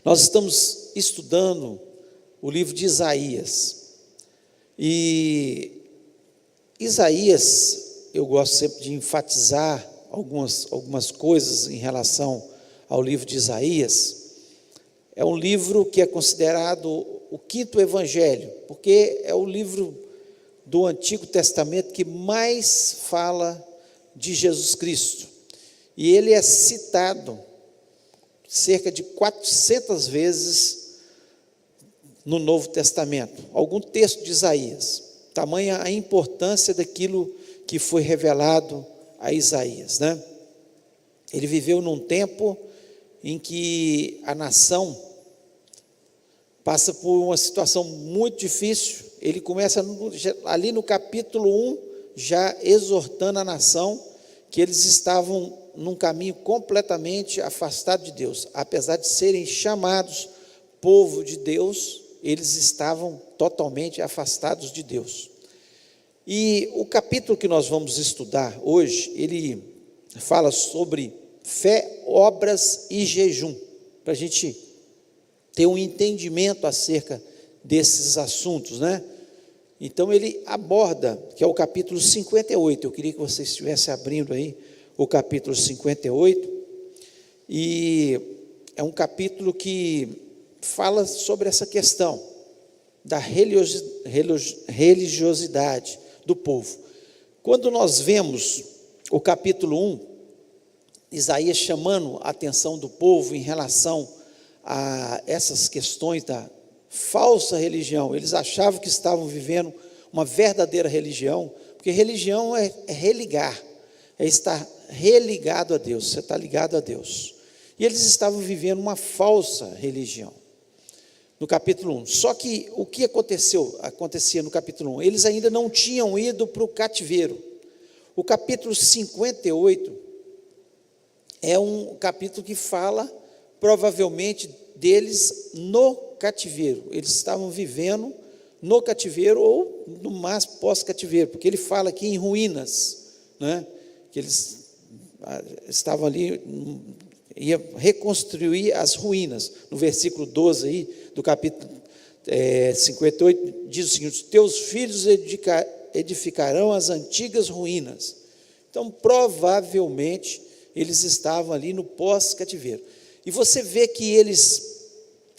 Nós estamos estudando o livro de Isaías. E Isaías, eu gosto sempre de enfatizar algumas coisas em relação ao livro de Isaías. É um livro que é considerado o quinto evangelho, porque é o livro do Antigo Testamento que mais fala de Jesus Cristo. E ele é citado cerca de 400 vezes no Novo Testamento, algum texto de Isaías. Tamanha a importância daquilo que foi revelado a Isaías, né? Ele viveu num tempo em que a nação passa por uma situação muito difícil. Ele começa ali no capítulo 1, já exortando a nação que eles estavam num caminho completamente afastado de Deus. Apesar de serem chamados povo de Deus, eles estavam totalmente afastados de Deus. E o capítulo que nós vamos estudar hoje, ele fala sobre fé, obras e jejum, para a gente ter um entendimento acerca desses assuntos, né? Então ele aborda, que é o capítulo 58, eu queria que você estivesse abrindo aí o capítulo 58, e é um capítulo que fala sobre essa questão da religiosidade do povo. Quando nós vemos o capítulo 1, Isaías chamando a atenção do povo em relação a essas questões da falsa religião, eles achavam que estavam vivendo uma verdadeira religião, porque religião é religar, é estar religado a Deus, você está ligado a Deus, e eles estavam vivendo uma falsa religião, no capítulo 1, só que o que acontecia no capítulo 1, eles ainda não tinham ido para o cativeiro. O capítulo 58 é um capítulo que fala, provavelmente, deles no cativeiro, eles estavam vivendo no cativeiro, ou no mais pós-cativeiro, porque ele fala aqui em ruínas, né? Que eles estavam ali, ia reconstruir as ruínas. No versículo 12 aí, do capítulo 58, diz o seguinte: teus filhos edificarão as antigas ruínas. Então, provavelmente, eles estavam ali no pós-cativeiro. E você vê que eles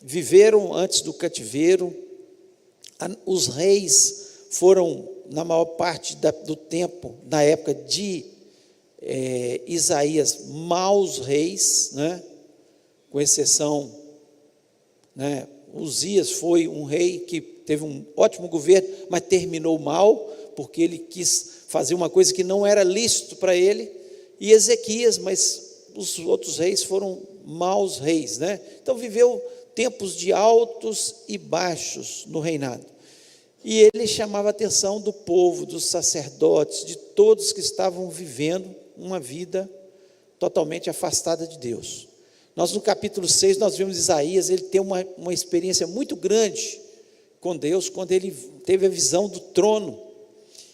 viveram antes do cativeiro, os reis foram, na maior parte do tempo, na época de Isaías, maus reis, né? Com exceção, né? Uzias foi um rei que teve um ótimo governo, mas terminou mal, porque ele quis fazer uma coisa que não era lícito para ele, e Ezequias, mas os outros reis foram maus reis, né? Então viveu tempos de altos e baixos no reinado, e ele chamava a atenção do povo, dos sacerdotes, de todos que estavam vivendo uma vida totalmente afastada de Deus. Nós no capítulo 6, nós vemos Isaías, ele tem uma experiência muito grande com Deus, quando ele teve a visão do trono,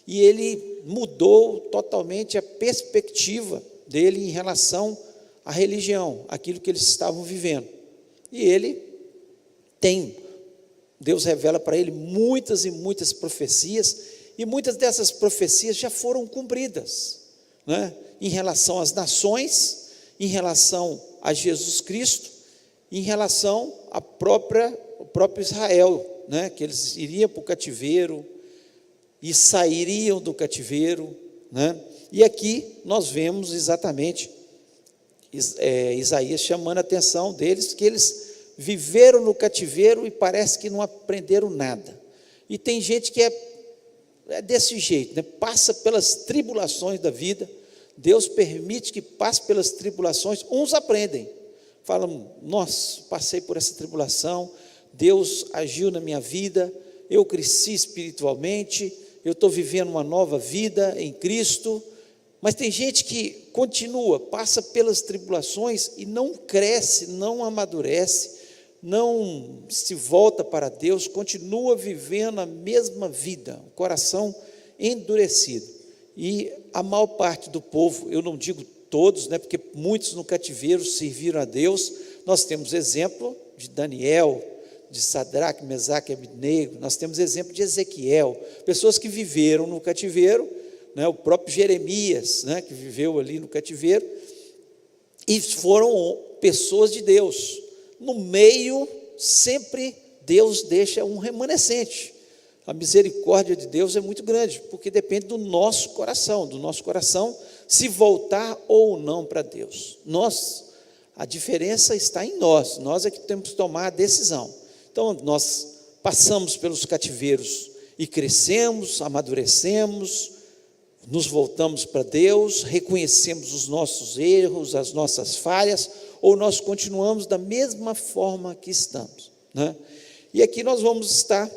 e ele mudou totalmente a perspectiva dele em relação à religião, aquilo que eles estavam vivendo, e ele Deus revela para ele muitas e muitas profecias, e muitas dessas profecias já foram cumpridas, né? Em relação às nações, em relação a Jesus Cristo, em relação ao próprio Israel, né? Que eles iriam para o cativeiro e sairiam do cativeiro, né? E aqui nós vemos exatamente Isaías chamando a atenção deles, que eles viveram no cativeiro e parece que não aprenderam nada. E tem gente que é desse jeito, né? Passa pelas tribulações da vida, Deus permite que passe pelas tribulações, uns aprendem, falam: nossa, passei por essa tribulação, Deus agiu na minha vida, eu cresci espiritualmente, eu estou vivendo uma nova vida em Cristo. Mas tem gente que continua, passa pelas tribulações e não cresce, não amadurece, não se volta para Deus, continua vivendo a mesma vida, o coração endurecido. E a maior parte do povo, eu não digo todos, né, porque muitos no cativeiro serviram a Deus. Nós temos exemplo de Daniel, de Sadraque, Mesaque e Abednego, nós temos exemplo de Ezequiel, pessoas que viveram no cativeiro, né, o próprio Jeremias, né, que viveu ali no cativeiro, e foram pessoas de Deus. No meio, sempre Deus deixa um remanescente. A misericórdia de Deus é muito grande, porque depende do nosso coração se voltar ou não para Deus. A diferença está em nós é que temos que tomar a decisão. Então, nós passamos pelos cativeiros e crescemos, amadurecemos, nos voltamos para Deus, reconhecemos os nossos erros, as nossas falhas, ou nós continuamos da mesma forma que estamos, né? E aqui nós vamos estar,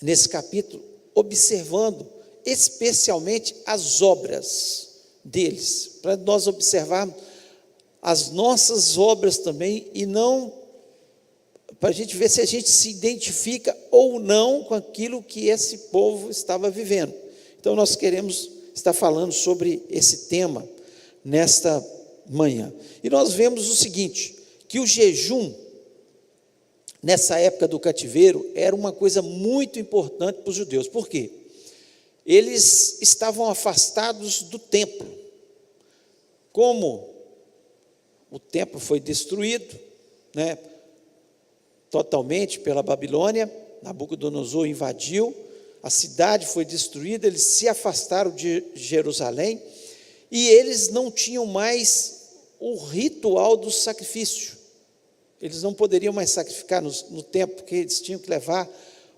nesse capítulo, observando especialmente as obras deles, para nós observarmos as nossas obras também, e não para a gente ver se a gente se identifica ou não com aquilo que esse povo estava vivendo. Então nós queremos estar falando sobre esse tema nesta manhã. E nós vemos o seguinte, que o jejum, nessa época do cativeiro, era uma coisa muito importante para os judeus. Por quê? Eles estavam afastados do templo. Como o templo foi destruído, né, totalmente pela Babilônia, Nabucodonosor invadiu, a cidade foi destruída, eles se afastaram de Jerusalém, e eles não tinham mais o ritual do sacrifício. Eles não poderiam mais sacrificar no templo, porque eles tinham que levar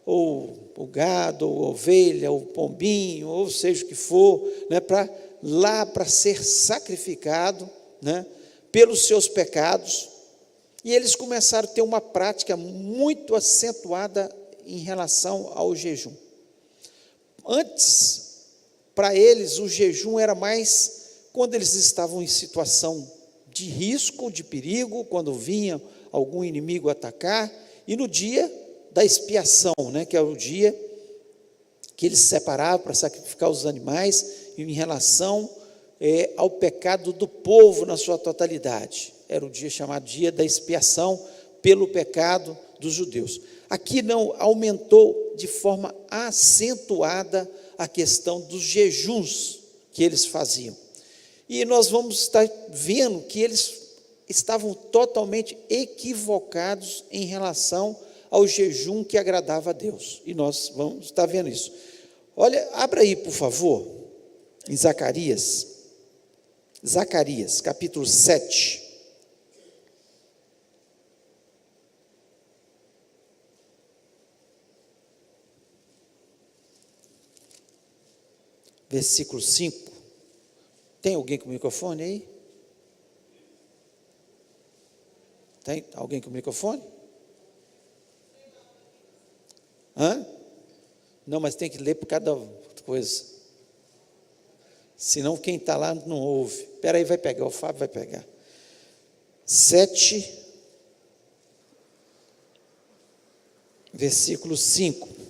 ou o gado, ou a ovelha, ou o pombinho, ou seja o que for, né, para ser sacrificado, né, pelos seus pecados. E eles começaram a ter uma prática muito acentuada em relação ao jejum. Antes, para eles, o jejum era mais quando eles estavam em situação de risco, de perigo, quando vinha algum inimigo atacar, e no dia da expiação, né, que é o dia que eles se separavam para sacrificar os animais em relação ao pecado do povo na sua totalidade. Era o dia chamado dia da expiação pelo pecado dos judeus. Aqui não aumentou de forma acentuada a questão dos jejuns que eles faziam. E nós vamos estar vendo que eles estavam totalmente equivocados em relação ao jejum que agradava a Deus. E nós vamos estar vendo isso. Olha, abra aí, por favor, em Zacarias, capítulo 7. Versículo 5. Tem alguém com o microfone aí? Tem alguém com o microfone? Hã? Não, mas tem que ler por cada coisa. Senão quem está lá não ouve. Espera aí, vai pegar, o Fábio vai pegar. 7, versículo 5.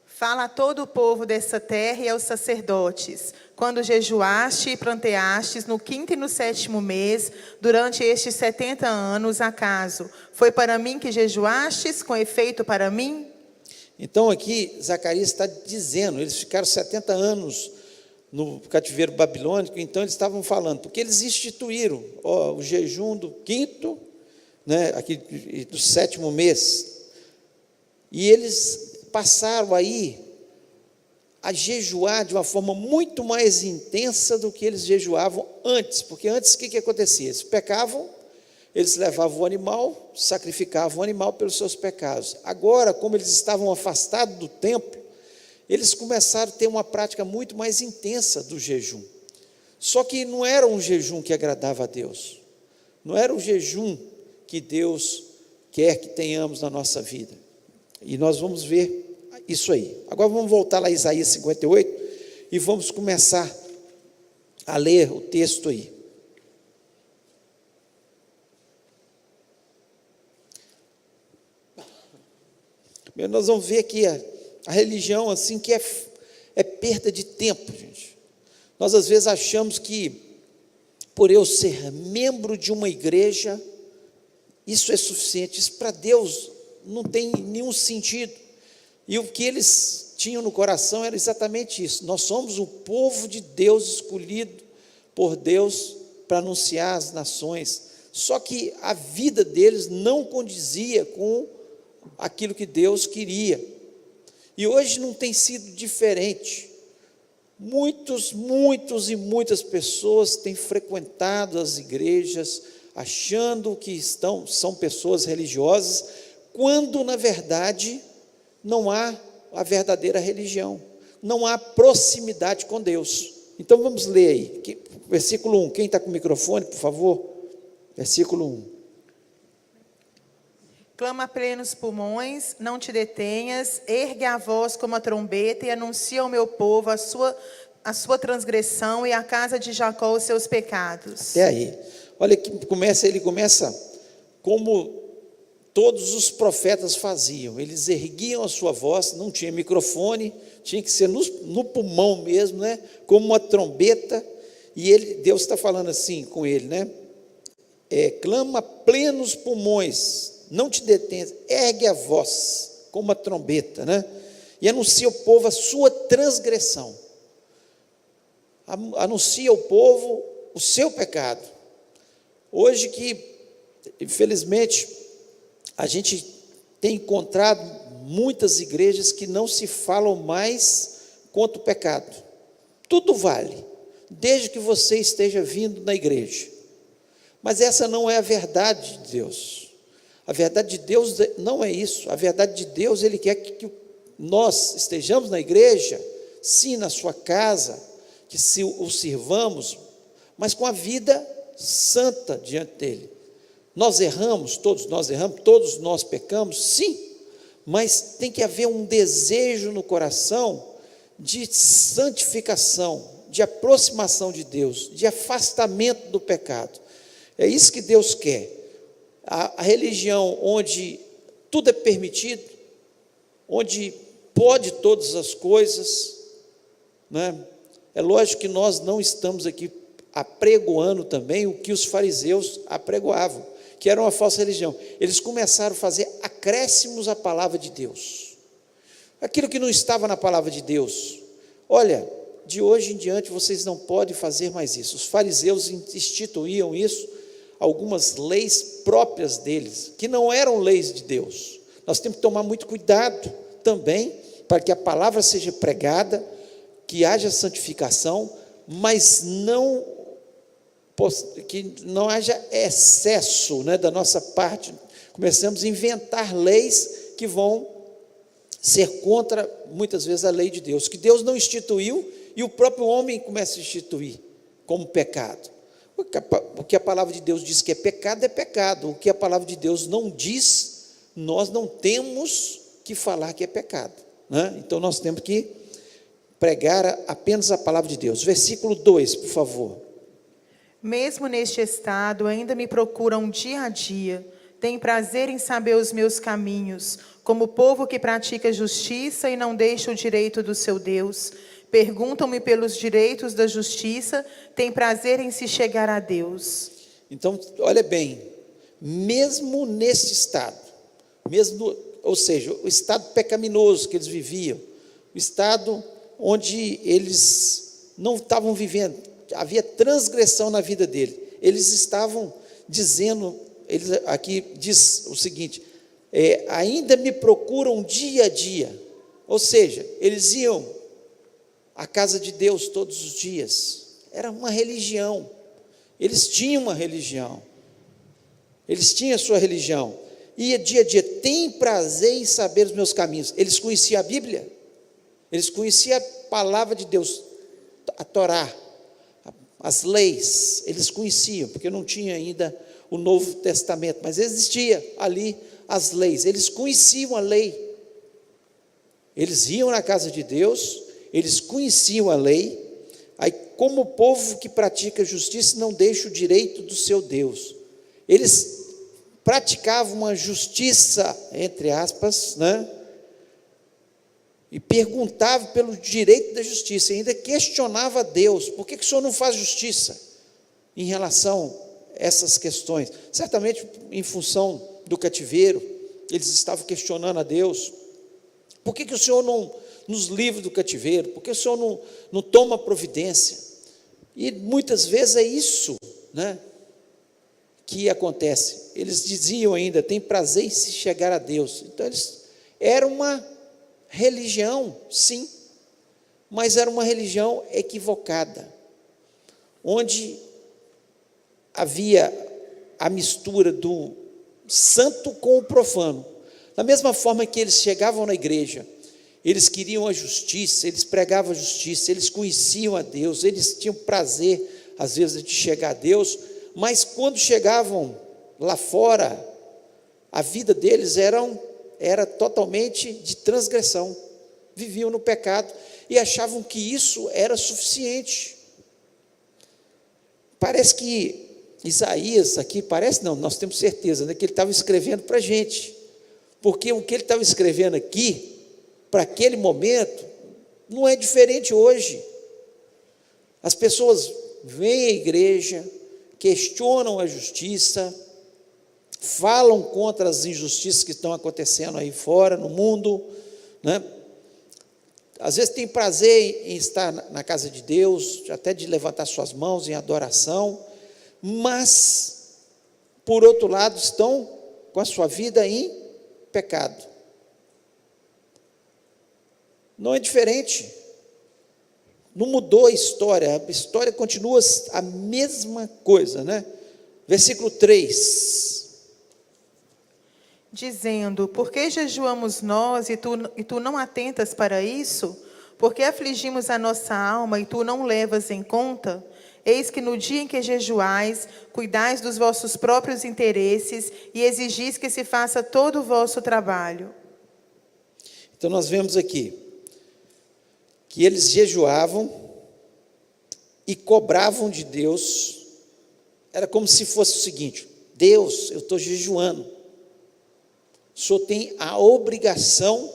Fala a todo o povo dessa terra e aos sacerdotes, quando jejuaste e planteastes no 5º e no 7º mês, durante estes 70 anos, acaso foi para mim que jejuastes, com efeito para mim? Então aqui Zacarias está dizendo, eles ficaram 70 anos no cativeiro babilônico, então eles estavam falando, porque eles instituíram o jejum do 5º, né, aqui, do 7º mês, e eles passaram aí a jejuar de uma forma muito mais intensa do que eles jejuavam antes, porque antes o que acontecia? Eles pecavam, eles levavam o animal, sacrificavam o animal pelos seus pecados. Agora, como eles estavam afastados do templo, eles começaram a ter uma prática muito mais intensa do jejum. Só que não era um jejum que agradava a Deus, não era o jejum que Deus quer que tenhamos na nossa vida. E nós vamos ver isso aí. Agora vamos voltar lá a Isaías 58 e vamos começar a ler o texto aí. Nós vamos ver aqui a religião assim que é perda de tempo, gente. Nós às vezes achamos que por eu ser membro de uma igreja, isso é suficiente. Isso para Deus não tem nenhum sentido. E o que eles tinham no coração era exatamente isso: nós somos o povo de Deus, escolhido por Deus para anunciar às nações. Só que a vida deles não condizia com aquilo que Deus queria. E hoje não tem sido diferente. Muitas pessoas têm frequentado as igrejas achando que são pessoas religiosas, quando na verdade não há a verdadeira religião, não há proximidade com Deus. Então vamos ler aí, versículo 1, quem está com o microfone, por favor? Versículo 1. Clama a plenos pulmões, não te detenhas, ergue a voz como a trombeta e anuncia ao meu povo a sua transgressão e à casa de Jacó os seus pecados. Até aí, olha que ele começa como todos os profetas faziam, eles erguiam a sua voz, não tinha microfone, tinha que ser no pulmão mesmo, né? Como uma trombeta, e Deus está falando assim com ele, né? Clama a plenos pulmões, não te detenhas, ergue a voz como uma trombeta, né? E anuncia ao povo a sua transgressão, anuncia ao povo o seu pecado. Hoje que, infelizmente, a gente tem encontrado muitas igrejas que não se falam mais contra o pecado. Tudo vale, desde que você esteja vindo na igreja. Mas essa não é a verdade de Deus. A verdade de Deus não é isso. A verdade de Deus, Ele quer que nós estejamos na igreja, sim, na sua casa, que o sirvamos, mas com a vida santa diante dEle. Nós erramos, todos nós pecamos, sim, mas tem que haver um desejo no coração de santificação, de aproximação de Deus, de afastamento do pecado. É isso que Deus quer. A religião onde tudo é permitido, onde pode todas as coisas, né? É lógico que nós não estamos aqui apregoando também o que os fariseus apregoavam, que era uma falsa religião. Eles começaram a fazer acréscimos à palavra de Deus, aquilo que não estava na palavra de Deus. Olha, de hoje em diante vocês não podem fazer mais isso. Os fariseus instituíam isso, algumas leis próprias deles, que não eram leis de Deus. Nós temos que tomar muito cuidado também, para que a palavra seja pregada, que haja santificação, mas que não haja excesso, né, da nossa parte. Começamos a inventar leis que vão ser contra, muitas vezes, a lei de Deus, que Deus não instituiu, e o próprio homem começa a instituir como pecado. O que a palavra de Deus diz que é pecado. O que a palavra de Deus não diz, nós não temos que falar que é pecado, né? Então nós temos que pregar apenas a palavra de Deus. Versículo 2, por favor. Mesmo neste estado, ainda me procuram dia a dia, têm prazer em saber os meus caminhos, como povo que pratica justiça e não deixa o direito do seu Deus. Perguntam-me pelos direitos da justiça, têm prazer em se chegar a Deus. Então, olha bem, mesmo nesse estado, ou seja, o estado pecaminoso que eles viviam, o estado onde eles não estavam vivendo, havia transgressão na vida dele, eles estavam dizendo, aqui diz o seguinte, ainda me procuram dia a dia, ou seja, eles iam à casa de Deus todos os dias, era uma religião, eles tinham uma religião, eles tinham a sua religião, ia dia a dia, tem prazer em saber os meus caminhos. Eles conheciam a Bíblia, eles conheciam a palavra de Deus, a Torá, as leis, eles conheciam, porque não tinha ainda o Novo Testamento, mas existia ali as leis, eles conheciam a lei, eles iam na casa de Deus, eles conheciam a lei. Aí, como povo que pratica justiça, não deixa o direito do seu Deus. Eles praticavam uma justiça, entre aspas, né? E perguntavam pelo direito da justiça, e ainda questionava a Deus, por que o Senhor não faz justiça? em relação a essas questões. Certamente em função do cativeiro, eles estavam questionando a Deus: por que o Senhor não nos livra do cativeiro? Por que o Senhor não toma providência? E muitas vezes é isso, né, que acontece. Eles diziam ainda: tem prazer em se chegar a Deus. Então era uma religião, sim, mas era uma religião equivocada, onde havia a mistura do santo com o profano. Da mesma forma que eles chegavam na igreja, eles queriam a justiça, eles pregavam a justiça, eles conheciam a Deus, eles tinham prazer, às vezes, de chegar a Deus, mas quando chegavam lá fora, a vida deles era totalmente de transgressão, viviam no pecado e achavam que isso era suficiente. Parece que Isaías aqui, parece não, nós temos certeza, né, que ele estava escrevendo para a gente, porque o que ele estava escrevendo aqui, para aquele momento, não é diferente hoje. As pessoas vêm à igreja, questionam a justiça, falam contra as injustiças que estão acontecendo aí fora, no mundo, né? Às vezes tem prazer em estar na casa de Deus, até de levantar suas mãos em adoração, mas, por outro lado, estão com a sua vida em pecado. Não é diferente, não mudou a história continua a mesma coisa, né? Versículo 3. Dizendo: por que jejuamos nós e tu não atentas para isso? Por que afligimos a nossa alma e tu não levas em conta? Eis que no dia em que jejuais, cuidais dos vossos próprios interesses e exigis que se faça todo o vosso trabalho. Então nós vemos aqui que eles jejuavam e cobravam de Deus. Era como se fosse o seguinte: Deus, eu estou jejuando, o Senhor tem a obrigação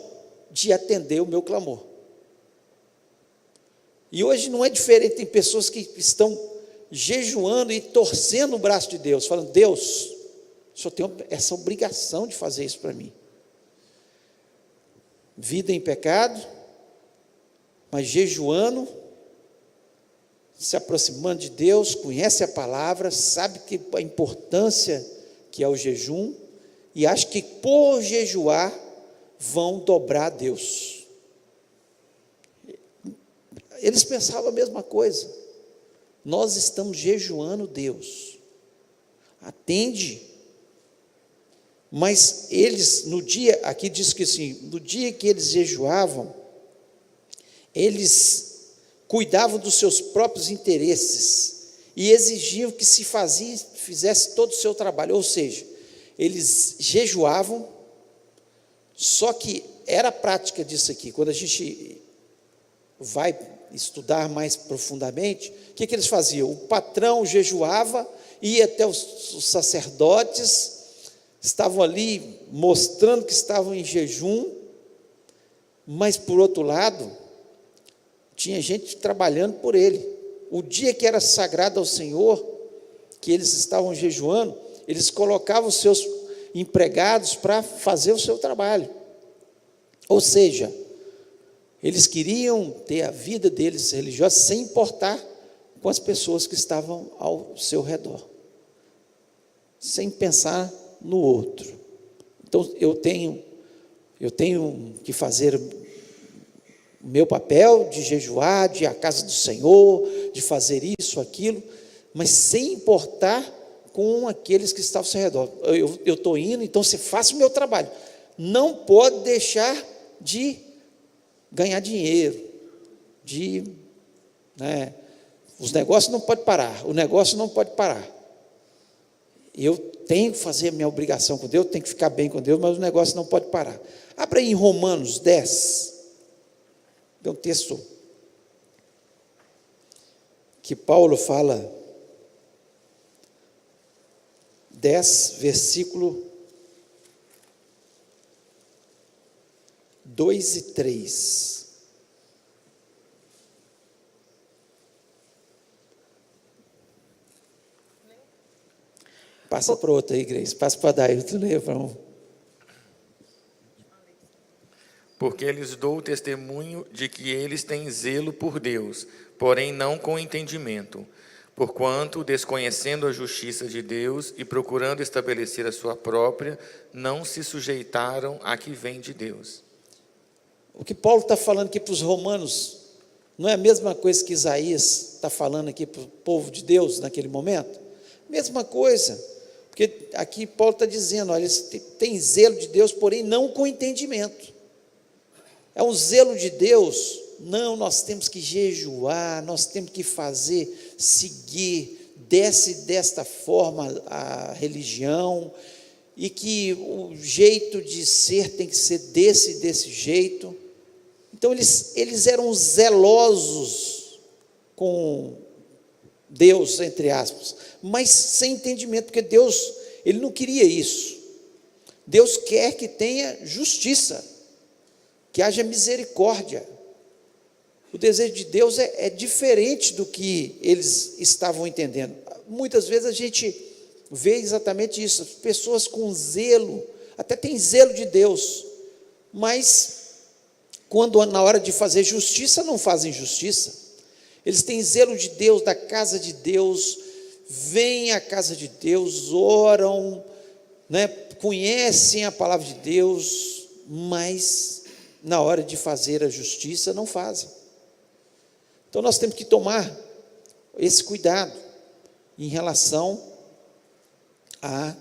de atender o meu clamor. E hoje não é diferente, tem pessoas que estão jejuando e torcendo o braço de Deus, falando: Deus, o Senhor tem essa obrigação de fazer isso para mim. Vida em pecado, mas jejuando, se aproximando de Deus, conhece a palavra, sabe que a importância que é o jejum, e acha que por jejuar vão dobrar a Deus. Eles pensavam a mesma coisa: nós estamos jejuando, Deus atende. Mas eles, no dia, aqui diz que assim, no dia que eles jejuavam, eles cuidavam dos seus próprios interesses e exigiam que se fizesse todo o seu trabalho. Ou seja, eles jejuavam, só que era a prática disso aqui. Quando a gente vai estudar mais profundamente, o que eles faziam? O patrão jejuava, ia até os sacerdotes, estavam ali mostrando que estavam em jejum, mas por outro lado, tinha gente trabalhando por ele. O dia que era sagrado ao Senhor, que eles estavam jejuando, eles colocavam os seus empregados para fazer o seu trabalho. Ou seja, eles queriam ter a vida deles religiosa sem importar com as pessoas que estavam ao seu redor, sem pensar no outro. Então eu tenho que fazer o meu papel de jejuar, de ir à casa do Senhor, de fazer isso, aquilo, mas sem importar com aqueles que estavam ao seu redor. Eu estou indo, então você faça o meu trabalho. Não pode deixar de ganhar dinheiro, os negócios não podem parar, o negócio não pode parar. Eu tenho que fazer a minha obrigação com Deus, tenho que ficar bem com Deus, mas o negócio não pode parar. Abra aí em Romanos 10, é um texto que Paulo fala, 10, versículo 2 e 3. Passa para outra aí, Grace. Passa para daí, tu lê, vamos. Porque lhes dou o testemunho de que eles têm zelo por Deus, porém não com entendimento. Porquanto, desconhecendo a justiça de Deus e procurando estabelecer a sua própria, não se sujeitaram à que vem de Deus. O que Paulo está falando aqui para os romanos, não é a mesma coisa que Isaías está falando aqui para o povo de Deus naquele momento? Mesma coisa, porque aqui Paulo está dizendo, olha, eles têm zelo de Deus, porém não com entendimento. É um zelo de Deus, não, nós temos que jejuar, nós temos que fazer, seguir, desta forma a religião, e que o jeito de ser tem que ser desse jeito. Então eles eram zelosos com Deus, entre aspas, mas sem entendimento, porque Deus, Ele não queria isso. Deus quer que tenha justiça, que haja misericórdia. O desejo de Deus é diferente do que eles estavam entendendo. Muitas vezes a gente vê exatamente isso, pessoas com zelo, até tem zelo de Deus, mas quando na hora de fazer justiça, não fazem justiça. Eles têm zelo de Deus, da casa de Deus, vêm à casa de Deus, oram, né, conhecem a palavra de Deus, mas na hora de fazer a justiça, não fazem. Então nós temos que tomar esse cuidado em relação à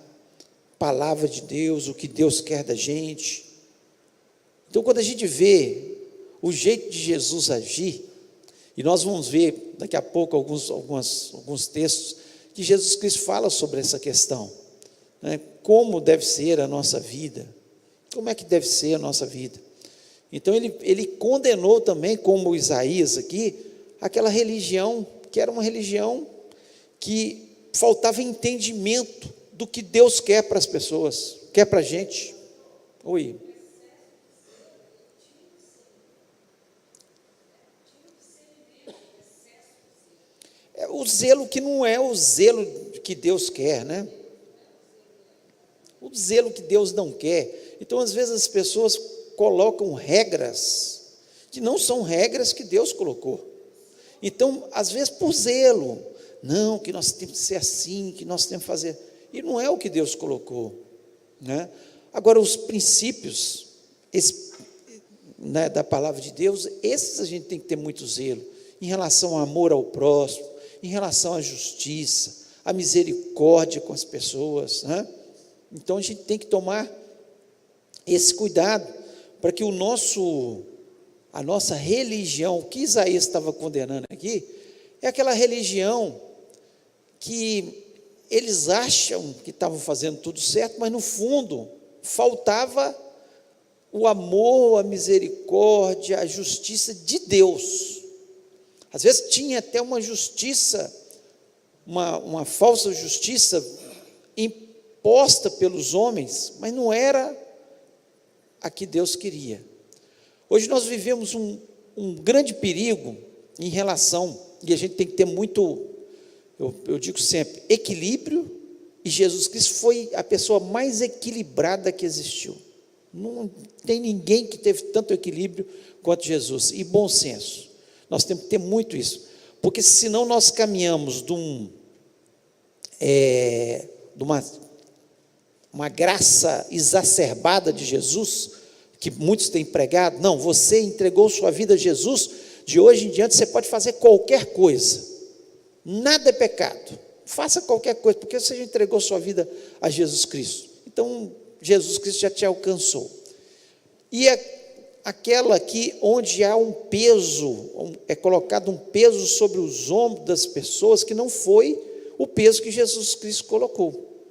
palavra de Deus, o que Deus quer da gente. Então quando a gente vê o jeito de Jesus agir, e nós vamos ver daqui a pouco alguns textos, que Jesus Cristo fala sobre essa questão, né? Como deve ser a nossa vida, como é que deve ser a nossa vida. Então ele condenou também, como Isaías aqui, aquela religião, que era uma religião que faltava entendimento do que Deus quer para as pessoas, quer para a gente. Oi. É o zelo que não é o zelo que Deus quer, né? O zelo que Deus não quer. Então, às vezes, as pessoas colocam regras que não são regras que Deus colocou. Então, às vezes, por zelo, não, que nós temos que ser assim, que nós temos que fazer. E não é o que Deus colocou, né? Agora, os princípios né, da palavra de Deus, esses a gente tem que ter muito zelo, em relação ao amor ao próximo, em relação à justiça, à misericórdia com as pessoas, né? Então, a gente tem que tomar esse cuidado, para que a nossa religião, o que Isaías estava condenando aqui, é aquela religião que eles acham que estavam fazendo tudo certo, mas no fundo faltava o amor, a misericórdia, a justiça de Deus. Às vezes tinha até uma justiça, uma falsa justiça imposta pelos homens, mas não era a que Deus queria. Hoje nós vivemos um grande perigo em relação, e a gente tem que ter muito, eu digo sempre, equilíbrio, e Jesus Cristo foi a pessoa mais equilibrada que existiu. Não tem ninguém que teve tanto equilíbrio quanto Jesus, e bom senso. Nós temos que ter muito isso, porque senão nós caminhamos de uma graça exacerbada de Jesus, que muitos têm pregado. Não, você entregou sua vida a Jesus, de hoje em diante você pode fazer qualquer coisa, nada é pecado, faça qualquer coisa, porque você já entregou sua vida a Jesus Cristo. Então Jesus Cristo já te alcançou. E aquela aqui onde há um peso, é colocado um peso sobre os ombros das pessoas, que não foi o peso que Jesus Cristo colocou,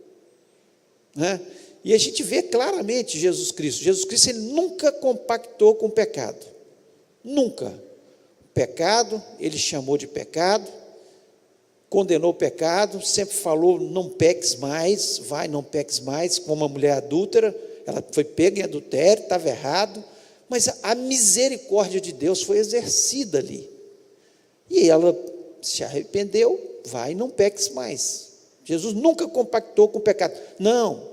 né? E a gente vê claramente Jesus Cristo, ele nunca compactou com o pecado, nunca. O pecado, ele chamou de pecado, condenou o pecado, sempre falou, não peques mais, não peques mais, como uma mulher adúltera, ela foi pega em adultério, estava errado, mas a misericórdia de Deus foi exercida ali, e ela se arrependeu, não peques mais, Jesus nunca compactou com o pecado. Não,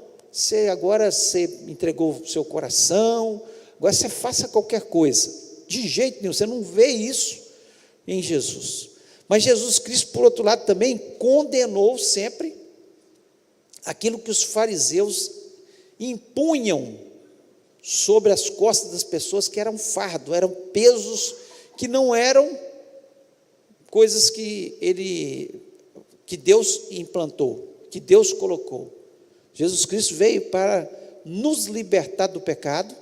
agora você entregou o seu coração, agora você faça qualquer coisa. De jeito nenhum, você não vê isso em Jesus. Mas Jesus Cristo, por outro lado, também condenou sempre aquilo que os fariseus impunham sobre as costas das pessoas, que eram fardo, eram pesos que não eram coisas que Deus implantou, que Deus colocou. Jesus Cristo veio para nos libertar do pecado,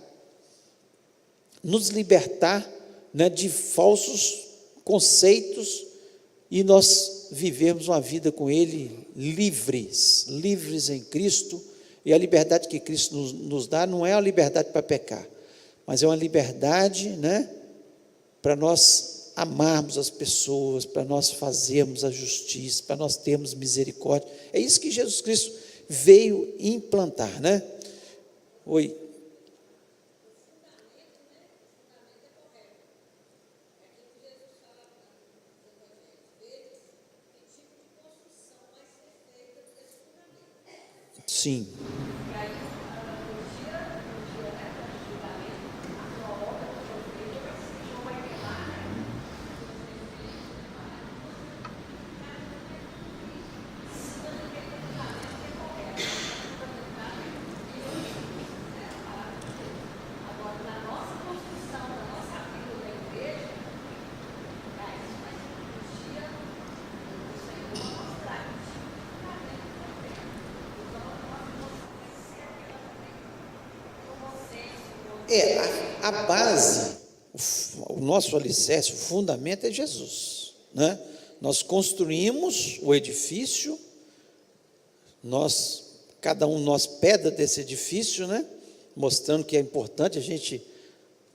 nos libertar, né, de falsos conceitos, e nós vivemos uma vida com Ele livres em Cristo. E a liberdade que Cristo nos dá não é uma liberdade para pecar, mas é uma liberdade, né, para nós amarmos as pessoas, para nós fazermos a justiça, para nós termos misericórdia. É isso que Jesus Cristo veio implantar, né? Oi. Sim. A base, o nosso alicerce, o fundamento é Jesus, né? Nós construímos o edifício, cada um nós pedra desse edifício, né? Mostrando que é importante a gente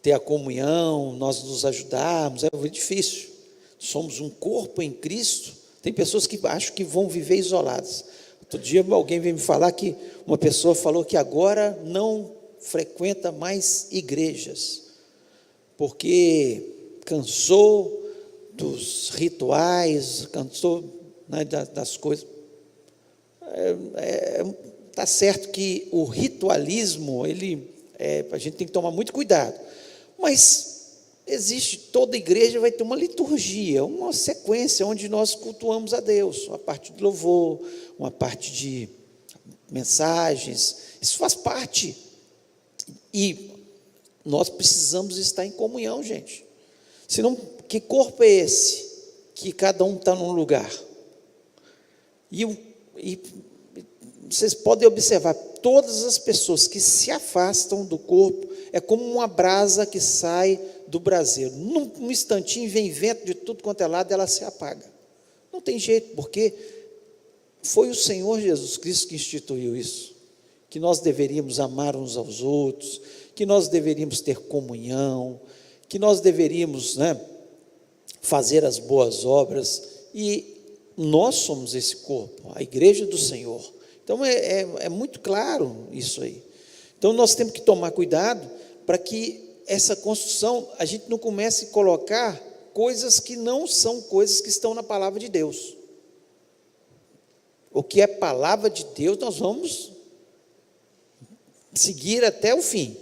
ter a comunhão, nós nos ajudarmos, é o edifício. Somos um corpo em Cristo. Tem pessoas que acham que vão viver isoladas. Outro dia alguém veio me falar que uma pessoa falou que agora não frequenta mais igrejas, porque cansou dos rituais, cansou, né, das coisas. Tá certo que o ritualismo, a gente tem que tomar muito cuidado, mas toda igreja vai ter uma liturgia, uma sequência onde nós cultuamos a Deus, uma parte de louvor, uma parte de mensagens, isso faz parte. E nós precisamos estar em comunhão, gente. Senão, que corpo é esse? Que cada um está num lugar. E vocês podem observar, todas as pessoas que se afastam do corpo, é como uma brasa que sai do braseiro. Num instantinho vem vento de tudo quanto é lado, ela se apaga. Não tem jeito, porque foi o Senhor Jesus Cristo que instituiu isso. Que nós deveríamos amar uns aos outros, que nós deveríamos ter comunhão, que nós deveríamos, né, fazer as boas obras, e nós somos esse corpo, a igreja do Senhor. Então é muito claro isso aí. Então nós temos que tomar cuidado para que essa construção, a gente não comece a colocar coisas que não são coisas que estão na palavra de Deus. O que é palavra de Deus, nós vamos seguir até o fim.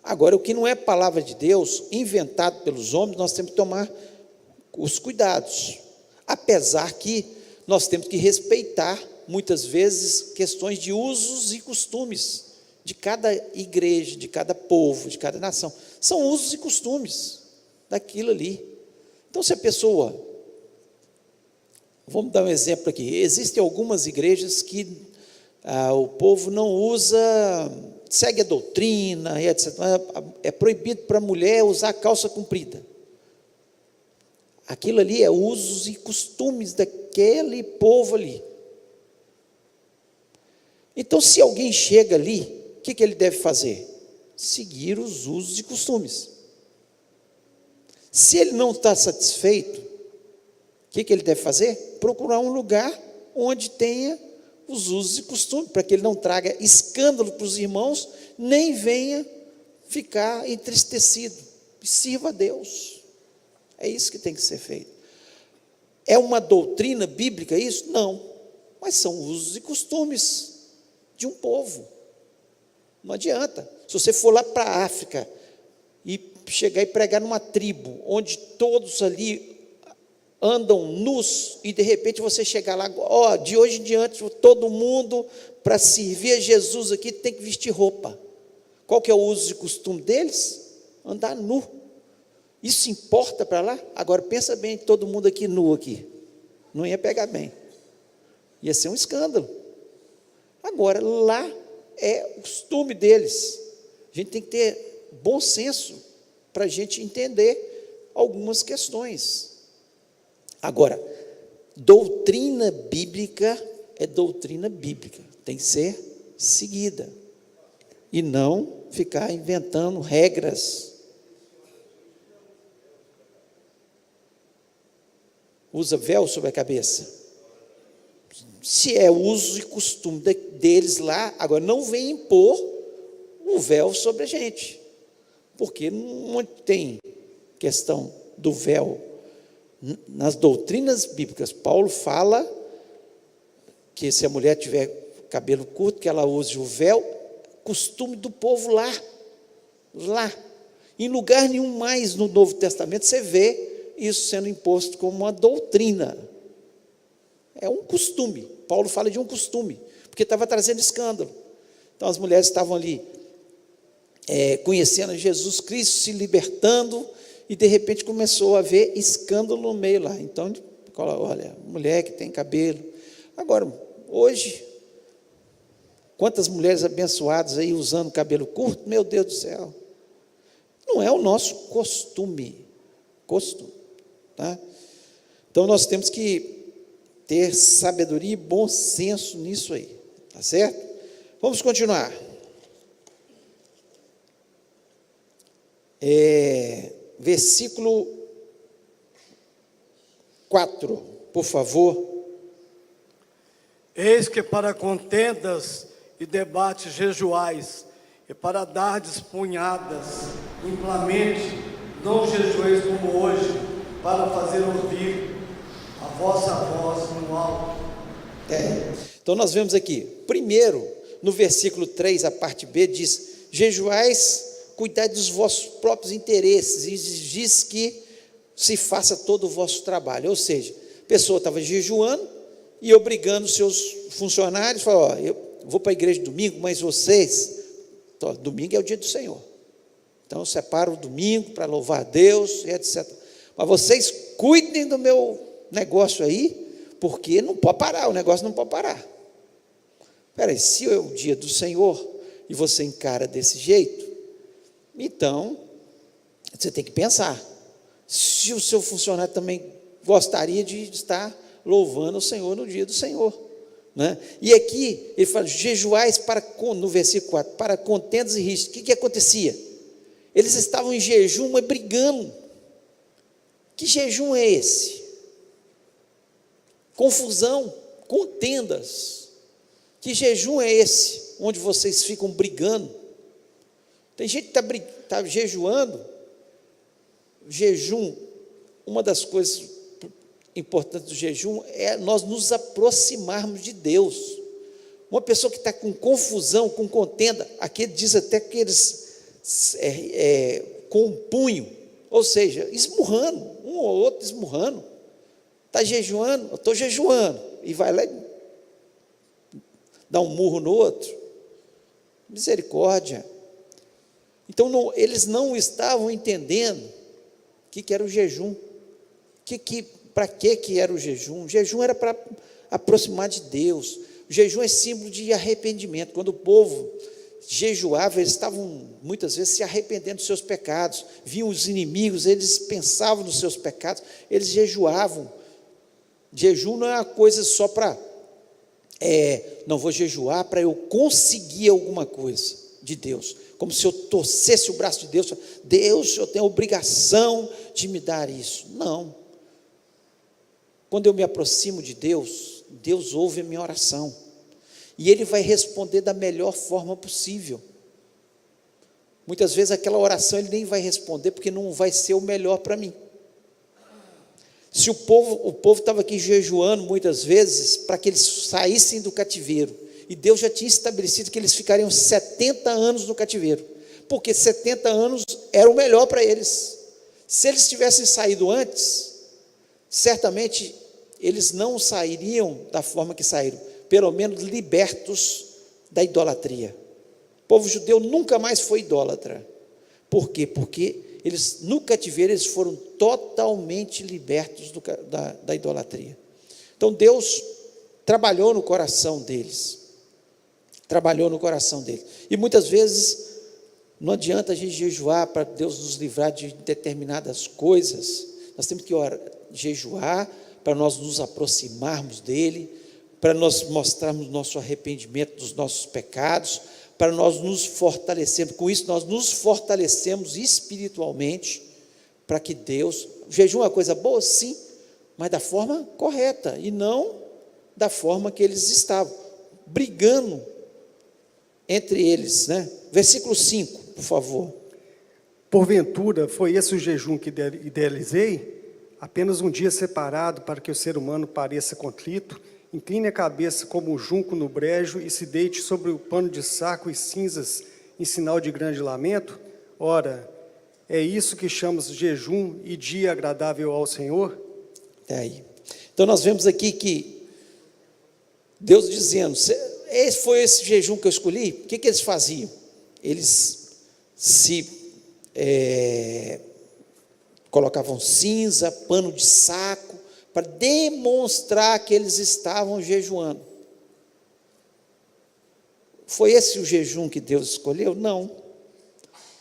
Agora, o que não é palavra de Deus, inventado pelos homens, nós temos que tomar os cuidados. Apesar que nós temos que respeitar, muitas vezes, questões de usos e costumes de cada igreja, de cada povo, de cada nação. São usos e costumes daquilo ali. Então, se a pessoa... Vamos dar um exemplo aqui. Existem algumas igrejas que o povo não usa... segue a doutrina, etc. É proibido para a mulher usar calça comprida. Aquilo ali é usos e costumes daquele povo ali. Então, se alguém chega ali, o que ele deve fazer? Seguir os usos e costumes. Se ele não está satisfeito, o que ele deve fazer? Procurar um lugar onde tenha os usos e costumes, para que ele não traga escândalo para os irmãos, nem venha ficar entristecido. Sirva a Deus. É isso que tem que ser feito. É uma doutrina bíblica isso? Não. mas são usos e costumes de um povo. Não adianta. Se você for lá para a África e chegar e pregar numa tribo, onde todos ali andam nus, e de repente você chegar lá, ó, de hoje em diante, todo mundo, para servir a Jesus aqui, tem que vestir roupa. Qual que é o uso e costume deles? Andar nu. Isso importa para lá? Agora pensa bem, todo mundo aqui nu aqui. Não ia pegar bem. Ia ser um escândalo. Agora, lá é o costume deles. A gente tem que ter bom senso para a gente entender algumas questões. Agora, doutrina bíblica é doutrina bíblica, tem que ser seguida, e não ficar inventando regras. Usa véu sobre a cabeça. Se é uso e costume deles lá, agora não vem impor o véu sobre a gente, porque não tem questão do véu. Nas doutrinas bíblicas, Paulo fala que se a mulher tiver cabelo curto, que ela use o véu, costume do povo lá. Em lugar nenhum mais no Novo Testamento você vê isso sendo imposto como uma doutrina. É um costume. Paulo fala de um costume, porque estava trazendo escândalo. Então as mulheres estavam ali conhecendo Jesus Cristo, se libertando, e de repente começou a haver escândalo no meio lá. Então, olha, mulher que tem cabelo. Agora, hoje, quantas mulheres abençoadas aí usando cabelo curto, meu Deus do céu. Não é o nosso costume. Tá? Então, nós temos que ter sabedoria e bom senso nisso aí. Tá certo? Vamos continuar. Versículo 4, por favor. Eis que para contendas e debates jejuais, e para dardes punhadas amplamente, não jejueis como hoje, para fazer ouvir a vossa voz no alto. Então nós vemos aqui, primeiro, no versículo 3, a parte B, diz: jejuais, cuidai dos vossos próprios interesses, e diz que se faça todo o vosso trabalho. Ou seja, a pessoa estava jejuando e obrigando seus funcionários, falou: ó, eu vou para a igreja domingo, mas vocês, domingo é o dia do Senhor, então eu separo o domingo para louvar a Deus, e etc. Mas vocês cuidem do meu negócio aí, porque não pode parar, o negócio não pode parar. Espera aí, se é o dia do Senhor e você encara desse jeito, então você tem que pensar se o seu funcionário também gostaria de estar louvando o Senhor no dia do Senhor, né? E aqui ele fala: jejuais no versículo 4, para contendas e rixas. O que acontecia? Eles estavam em jejum, mas brigando. Que jejum é esse? Confusão, contendas. Que jejum é esse, onde vocês ficam brigando? Tem gente que está jejuando. Jejum, uma das coisas importantes do jejum é nós nos aproximarmos de Deus. Uma pessoa que está com confusão, com contenda, aqui diz até que eles com um punho, ou seja, esmurrando, um ou outro esmurrando. Está jejuando? Eu estou jejuando. E vai lá e dá um murro no outro. Misericórdia. Então, eles não estavam entendendo o que era o jejum. Para que era o jejum? O jejum era para aproximar de Deus. O jejum é símbolo de arrependimento. Quando o povo jejuava, eles estavam muitas vezes se arrependendo dos seus pecados. Viam os inimigos, eles pensavam nos seus pecados, eles jejuavam. Jejum não é uma coisa só para não vou jejuar para eu conseguir alguma coisa de Deus, como se eu torcesse o braço de Deus. Deus, eu tenho a obrigação de me dar isso. Não. Quando eu me aproximo de Deus, Deus ouve a minha oração, e Ele vai responder da melhor forma possível. Muitas vezes aquela oração Ele nem vai responder, porque não vai ser o melhor para mim. Se o povo estava aqui jejuando muitas vezes para que eles saíssem do cativeiro, e Deus já tinha estabelecido que eles ficariam 70 anos no cativeiro, porque 70 anos era o melhor para eles. Se eles tivessem saído antes, certamente eles não sairiam da forma que saíram, pelo menos libertos da idolatria. O povo judeu nunca mais foi idólatra. Por quê? Porque eles, no cativeiro, eles foram totalmente libertos da idolatria. Então Deus trabalhou no coração deles. E muitas vezes não adianta a gente jejuar para Deus nos livrar de determinadas coisas. Nós temos que jejuar para nós nos aproximarmos dEle, para nós mostrarmos nosso arrependimento dos nossos pecados, para nós nos fortalecermos. Com isso nós nos fortalecemos espiritualmente, para que Deus... O jejum é uma coisa boa? Sim, mas da forma correta, e não da forma que eles estavam, brigando entre eles, né? Versículo 5, por favor. Porventura, foi esse o jejum que idealizei? Apenas um dia separado para que o ser humano pareça contrito, incline a cabeça como um junco no brejo e se deite sobre o pano de saco e cinzas em sinal de grande lamento? Ora, é isso que chamamos de jejum e dia agradável ao Senhor? É aí. Então nós vemos aqui que Deus dizendo, foi esse jejum que eu escolhi. O que eles faziam? Eles colocavam cinza, pano de saco, para demonstrar que eles estavam jejuando. Foi esse o jejum que Deus escolheu? Não.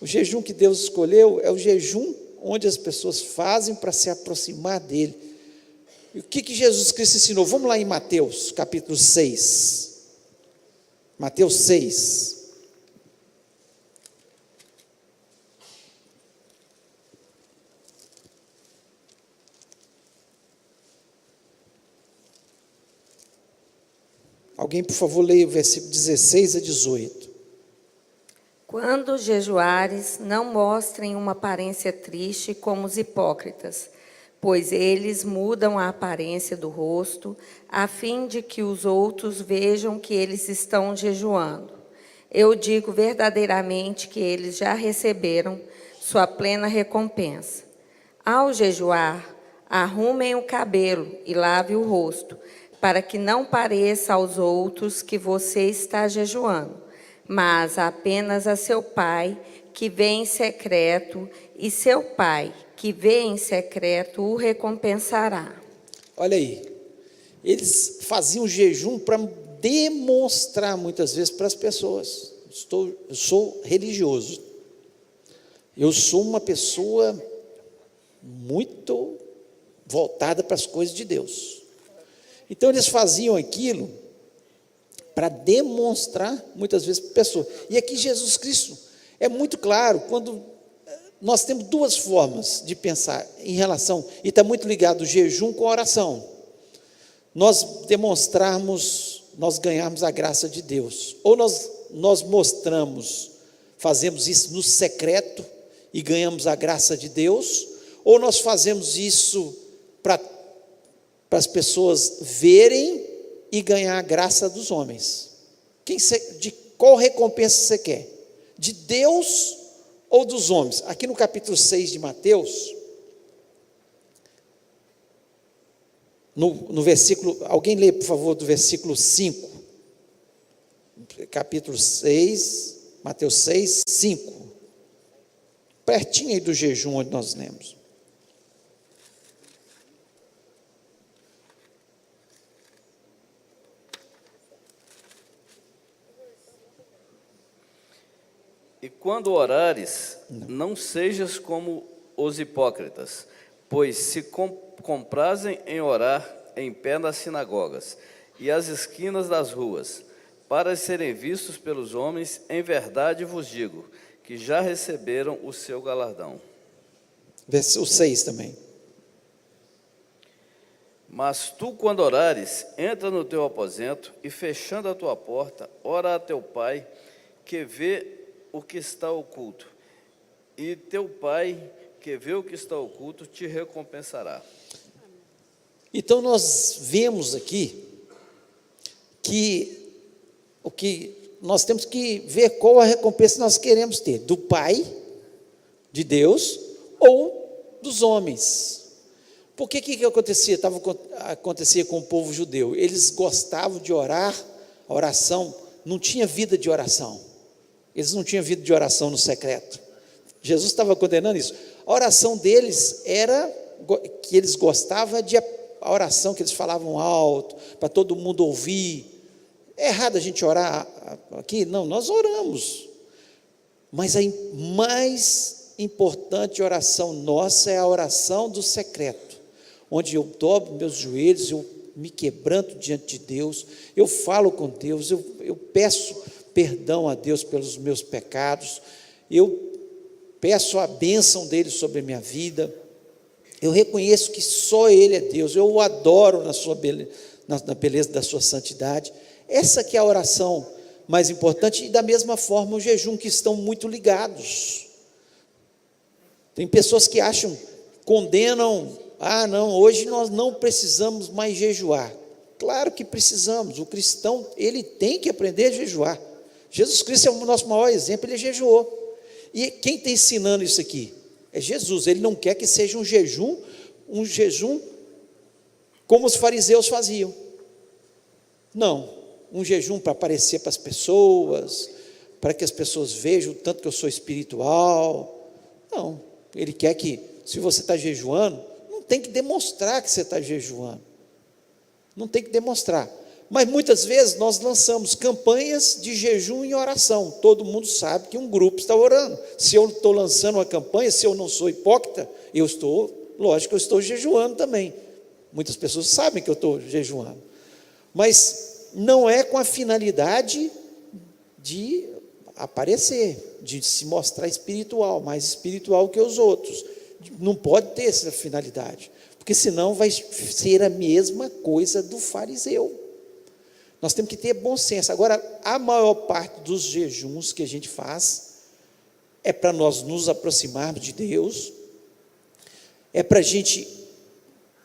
O jejum que Deus escolheu é o jejum onde as pessoas fazem para se aproximar dEle. E o que Jesus Cristo ensinou? Vamos lá em Mateus, capítulo 6. Mateus 6. Alguém, por favor, leia o versículo 16 a 18. Quando jejuares, não mostrem uma aparência triste como os hipócritas, pois eles mudam a aparência do rosto, a fim de que os outros vejam que eles estão jejuando. Eu digo verdadeiramente que eles já receberam sua plena recompensa. Ao jejuar, arrumem o cabelo e lave o rosto, para que não pareça aos outros que você está jejuando, mas apenas a seu Pai, que vê em secreto, e seu Pai, que vê em secreto, o recompensará. Olha aí, eles faziam jejum para demonstrar muitas vezes para as pessoas, eu sou religioso, eu sou uma pessoa muito voltada para as coisas de Deus. Então eles faziam aquilo para demonstrar muitas vezes para a pessoa. E aqui Jesus Cristo é muito claro, quando nós temos duas formas de pensar em relação, e está muito ligado o jejum com a oração. Nós demonstrarmos, nós ganharmos a graça de Deus, ou nós mostramos, fazemos isso no secreto e ganhamos a graça de Deus, ou nós fazemos isso para as pessoas verem e ganhar a graça dos homens. De qual recompensa você quer? De Deus ou dos homens? Aqui no capítulo 6 de Mateus, no versículo, alguém lê por favor do versículo 5, capítulo 6, Mateus 6, 5, pertinho aí do jejum onde nós lemos. E quando orares, não sejas como os hipócritas, pois se comprazem em orar em pé nas sinagogas e às esquinas das ruas, para serem vistos pelos homens, em verdade vos digo, que já receberam o seu galardão. Versículo 6 também. Mas tu, quando orares, entra no teu aposento e, fechando a tua porta, ora a teu Pai, que vê o que está oculto, e teu Pai, que vê o que está oculto, te recompensará. Então nós vemos aqui que o que nós temos que ver qual a recompensa nós queremos ter, do Pai, de Deus, ou dos homens. Por que acontecia? Acontecia com o povo judeu. Eles gostavam de orar, a oração, não tinha vida de oração. Eles não tinham vida de oração no secreto. Jesus estava condenando isso. A oração deles era, que eles gostavam de a oração que eles falavam alto, para todo mundo ouvir. É errado a gente orar aqui? Não, nós oramos. Mas a mais importante oração nossa é a oração do secreto, onde eu dobro meus joelhos, eu me quebranto diante de Deus, eu falo com Deus, eu peço perdão a Deus pelos meus pecados, eu peço a bênção dele sobre a minha vida, eu reconheço que só Ele é Deus, eu o adoro na beleza da sua santidade. Essa que é a oração mais importante, e da mesma forma o jejum, que estão muito ligados. Tem pessoas que condenam, não, hoje nós não precisamos mais jejuar. Claro que precisamos, o cristão, ele tem que aprender a jejuar. Jesus Cristo é o nosso maior exemplo, ele jejuou. E quem está ensinando isso aqui? É Jesus. Ele não quer que seja um jejum como os fariseus faziam. Não, um jejum para aparecer para as pessoas, para que as pessoas vejam o tanto que eu sou espiritual. Não, ele quer que, se você está jejuando, não tem que demonstrar que você está jejuando. Não tem que demonstrar. Mas muitas vezes nós lançamos campanhas de jejum e oração. Todo mundo sabe que um grupo está orando. Se eu estou lançando uma campanha, se eu não sou hipócrita, lógico que eu estou jejuando também. Muitas pessoas sabem que eu estou jejuando. Mas não é com a finalidade de aparecer, de se mostrar espiritual, mais espiritual que os outros. Não pode ter essa finalidade, porque senão vai ser a mesma coisa do fariseu. Nós temos que ter bom senso. Agora, a maior parte dos jejuns que a gente faz é para nós nos aproximarmos de Deus, é para a gente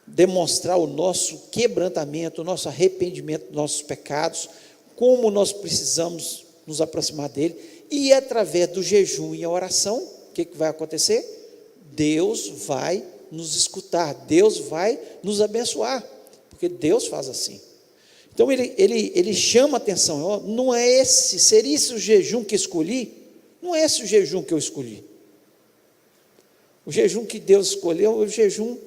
demonstrar o nosso quebrantamento, o nosso arrependimento dos nossos pecados, como nós precisamos nos aproximar dele, e através do jejum e a oração, o que vai acontecer? Deus vai nos escutar, Deus vai nos abençoar, porque Deus faz assim. Então ele chama a atenção, não é esse, seria esse o jejum que escolhi? Não é esse o jejum que eu escolhi. O jejum que Deus escolheu é o jejum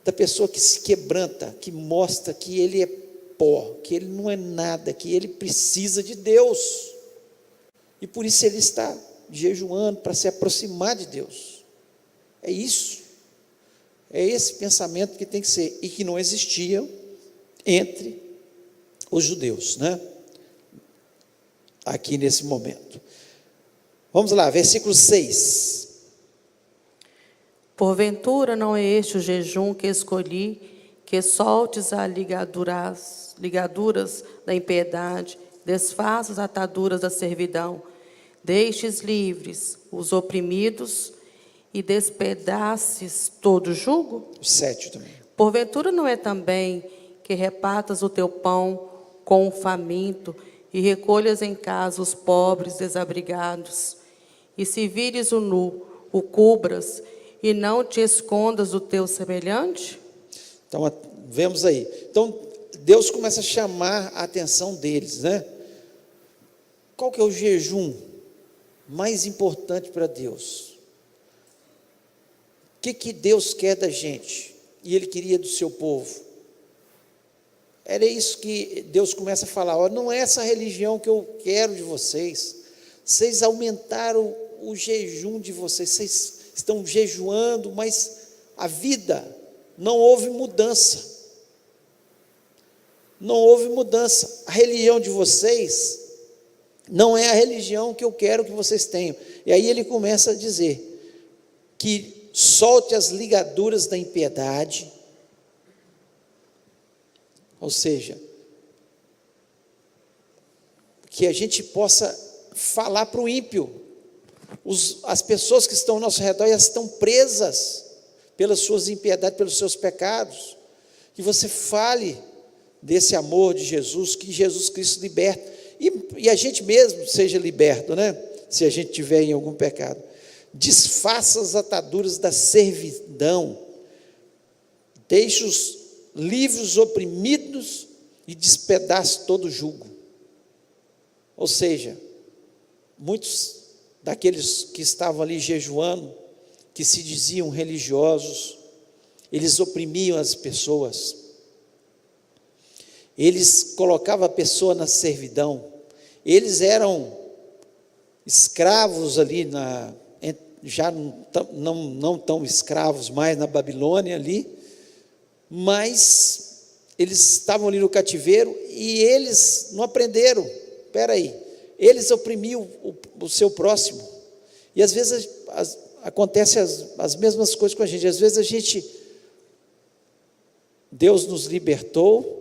da pessoa que se quebranta, que mostra que ele é pó, que ele não é nada, que ele precisa de Deus. E por isso ele está jejuando, para se aproximar de Deus. É isso. É esse pensamento que tem que ser, e que não existia entre os judeus, né? Aqui nesse momento. Vamos lá, versículo 6. Porventura não é este o jejum que escolhi, que soltes as ligaduras da impiedade, desfaças as ataduras da servidão, deixes livres os oprimidos e despedaces todo jugo? O 7 também. Porventura não é também que repartas o teu pão com o faminto e recolhas em casa os pobres desabrigados, e se vires o nu, o cubras, e não te escondas do teu semelhante? Então, vemos aí. Então, Deus começa a chamar a atenção deles, né? Qual que é o jejum mais importante para Deus? O que Deus quer da gente? E Ele queria do seu povo. Era isso que Deus começa a falar, não é essa religião que eu quero de vocês. Vocês aumentaram o jejum de vocês estão jejuando, mas a vida, não houve mudança. Não houve mudança. A religião de vocês não é a religião que eu quero que vocês tenham. E aí ele começa a dizer que solte as ligaduras da impiedade, ou seja, que a gente possa falar para o ímpio. As pessoas que estão ao nosso redor, elas estão presas pelas suas impiedades, pelos seus pecados. que você fale desse amor de Jesus, que Jesus Cristo liberta, e a gente mesmo seja liberto, né? Se a gente tiver em algum pecado. Desfaça as ataduras da servidão, deixe os livres oprimidos e despedace todo o jugo. Ou seja, muitos daqueles que estavam ali jejuando, que se diziam religiosos, eles oprimiam as pessoas, eles colocavam a pessoa na servidão, eles eram escravos ali, já não tão escravos mais na Babilônia ali, mas eles estavam ali no cativeiro e eles não aprenderam. Espera aí, eles oprimiam o seu próximo, e às vezes acontecem as mesmas coisas com a gente. Às vezes Deus nos libertou,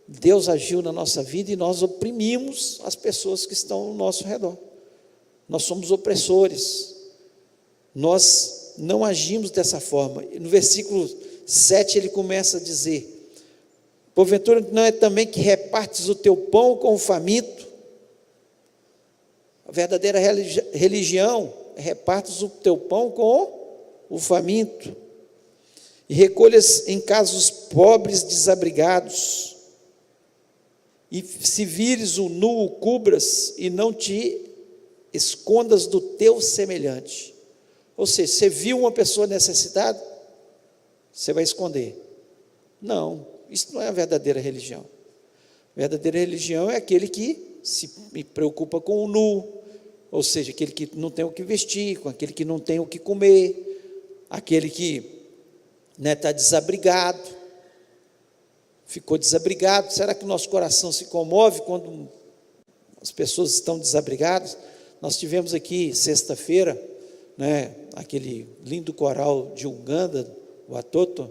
Deus agiu na nossa vida e nós oprimimos as pessoas que estão ao nosso redor. Nós somos opressores, nós não agimos dessa forma. No versículo 7 ele começa a dizer: porventura não é também que repartes o teu pão com o faminto? A verdadeira religião é repartes o teu pão com o faminto, e recolhas em casa os pobres desabrigados, e se vires o nu, o cubras, e não te escondas do teu semelhante. Ou seja, você viu uma pessoa necessitada, você vai esconder. Não, isso não é a verdadeira religião. A verdadeira religião é aquele que se preocupa com o nu, ou seja, aquele que não tem o que vestir, com aquele que não tem o que comer, aquele que está desabrigado, ficou desabrigado. Será que o nosso coração se comove quando as pessoas estão desabrigadas? Nós tivemos aqui sexta-feira, aquele lindo coral de Uganda, o Atoto,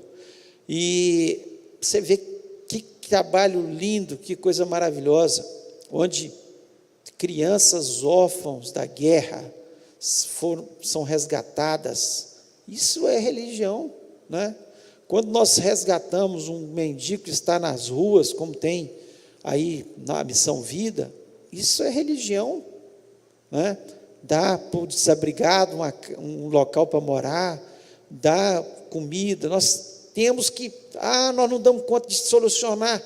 e você vê que trabalho lindo, que coisa maravilhosa, onde crianças órfãos da guerra são resgatadas. Isso é religião, né? Quando nós resgatamos um mendigo que está nas ruas, como tem aí na Missão Vida, isso é religião, né? Dá para o desabrigado um local para morar, dá comida. Nós temos que, nós não damos conta de solucionar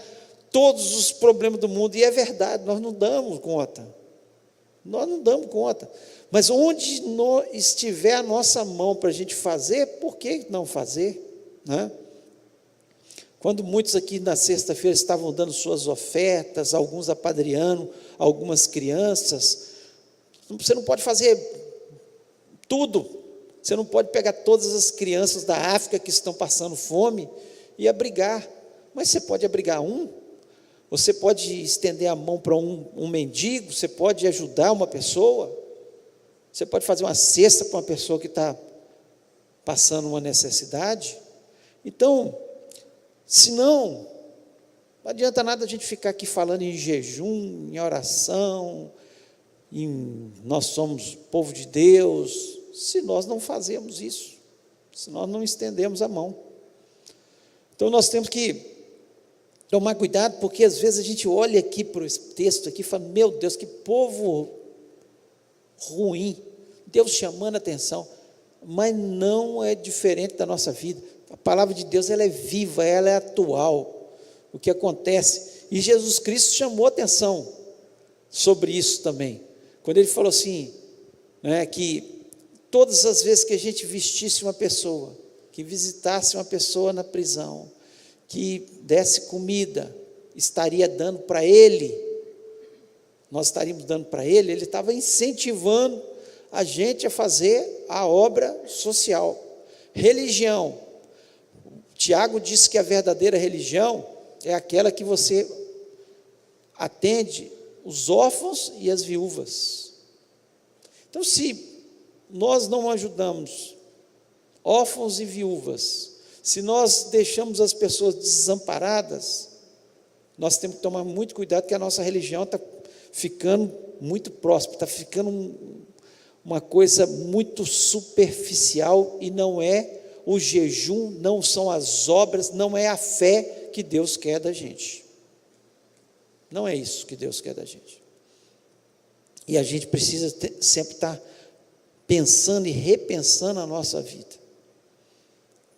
todos os problemas do mundo, e é verdade, nós não damos conta, mas onde estiver a nossa mão para a gente fazer, por que não fazer, né? Quando muitos aqui na sexta-feira estavam dando suas ofertas, alguns apadrinhando algumas crianças, você não pode fazer tudo, você não pode pegar todas as crianças da África que estão passando fome e abrigar, mas você pode abrigar você pode estender a mão para um mendigo, você pode ajudar uma pessoa, você pode fazer uma cesta para uma pessoa que está passando uma necessidade. Então, não adianta nada a gente ficar aqui falando em jejum, em oração, nós somos povo de Deus, se nós não fazemos isso, se nós não estendemos a mão. Então nós temos que tomar cuidado, porque às vezes a gente olha aqui para esse texto aqui e fala: meu Deus, que povo ruim, Deus chamando a atenção, mas não é diferente da nossa vida. A palavra de Deus, ela é viva, ela é atual, o que acontece, e Jesus Cristo chamou a atenção sobre isso também, quando ele falou assim, que todas as vezes que a gente vestisse uma pessoa, que visitasse uma pessoa na prisão, que desse comida, estaria dando para ele, nós estaríamos dando para ele estava incentivando a gente a fazer a obra social. Religião, Tiago disse que a verdadeira religião é aquela que você atende os órfãos e as viúvas. Então, se nós não ajudamos órfãos e viúvas, se nós deixamos as pessoas desamparadas, nós temos que tomar muito cuidado, que a nossa religião está ficando muito próxima, está ficando uma coisa muito superficial, e não é o jejum, não são as obras, não é a fé que Deus quer da gente. Não é isso que Deus quer da gente. E a gente precisa sempre estar pensando e repensando a nossa vida.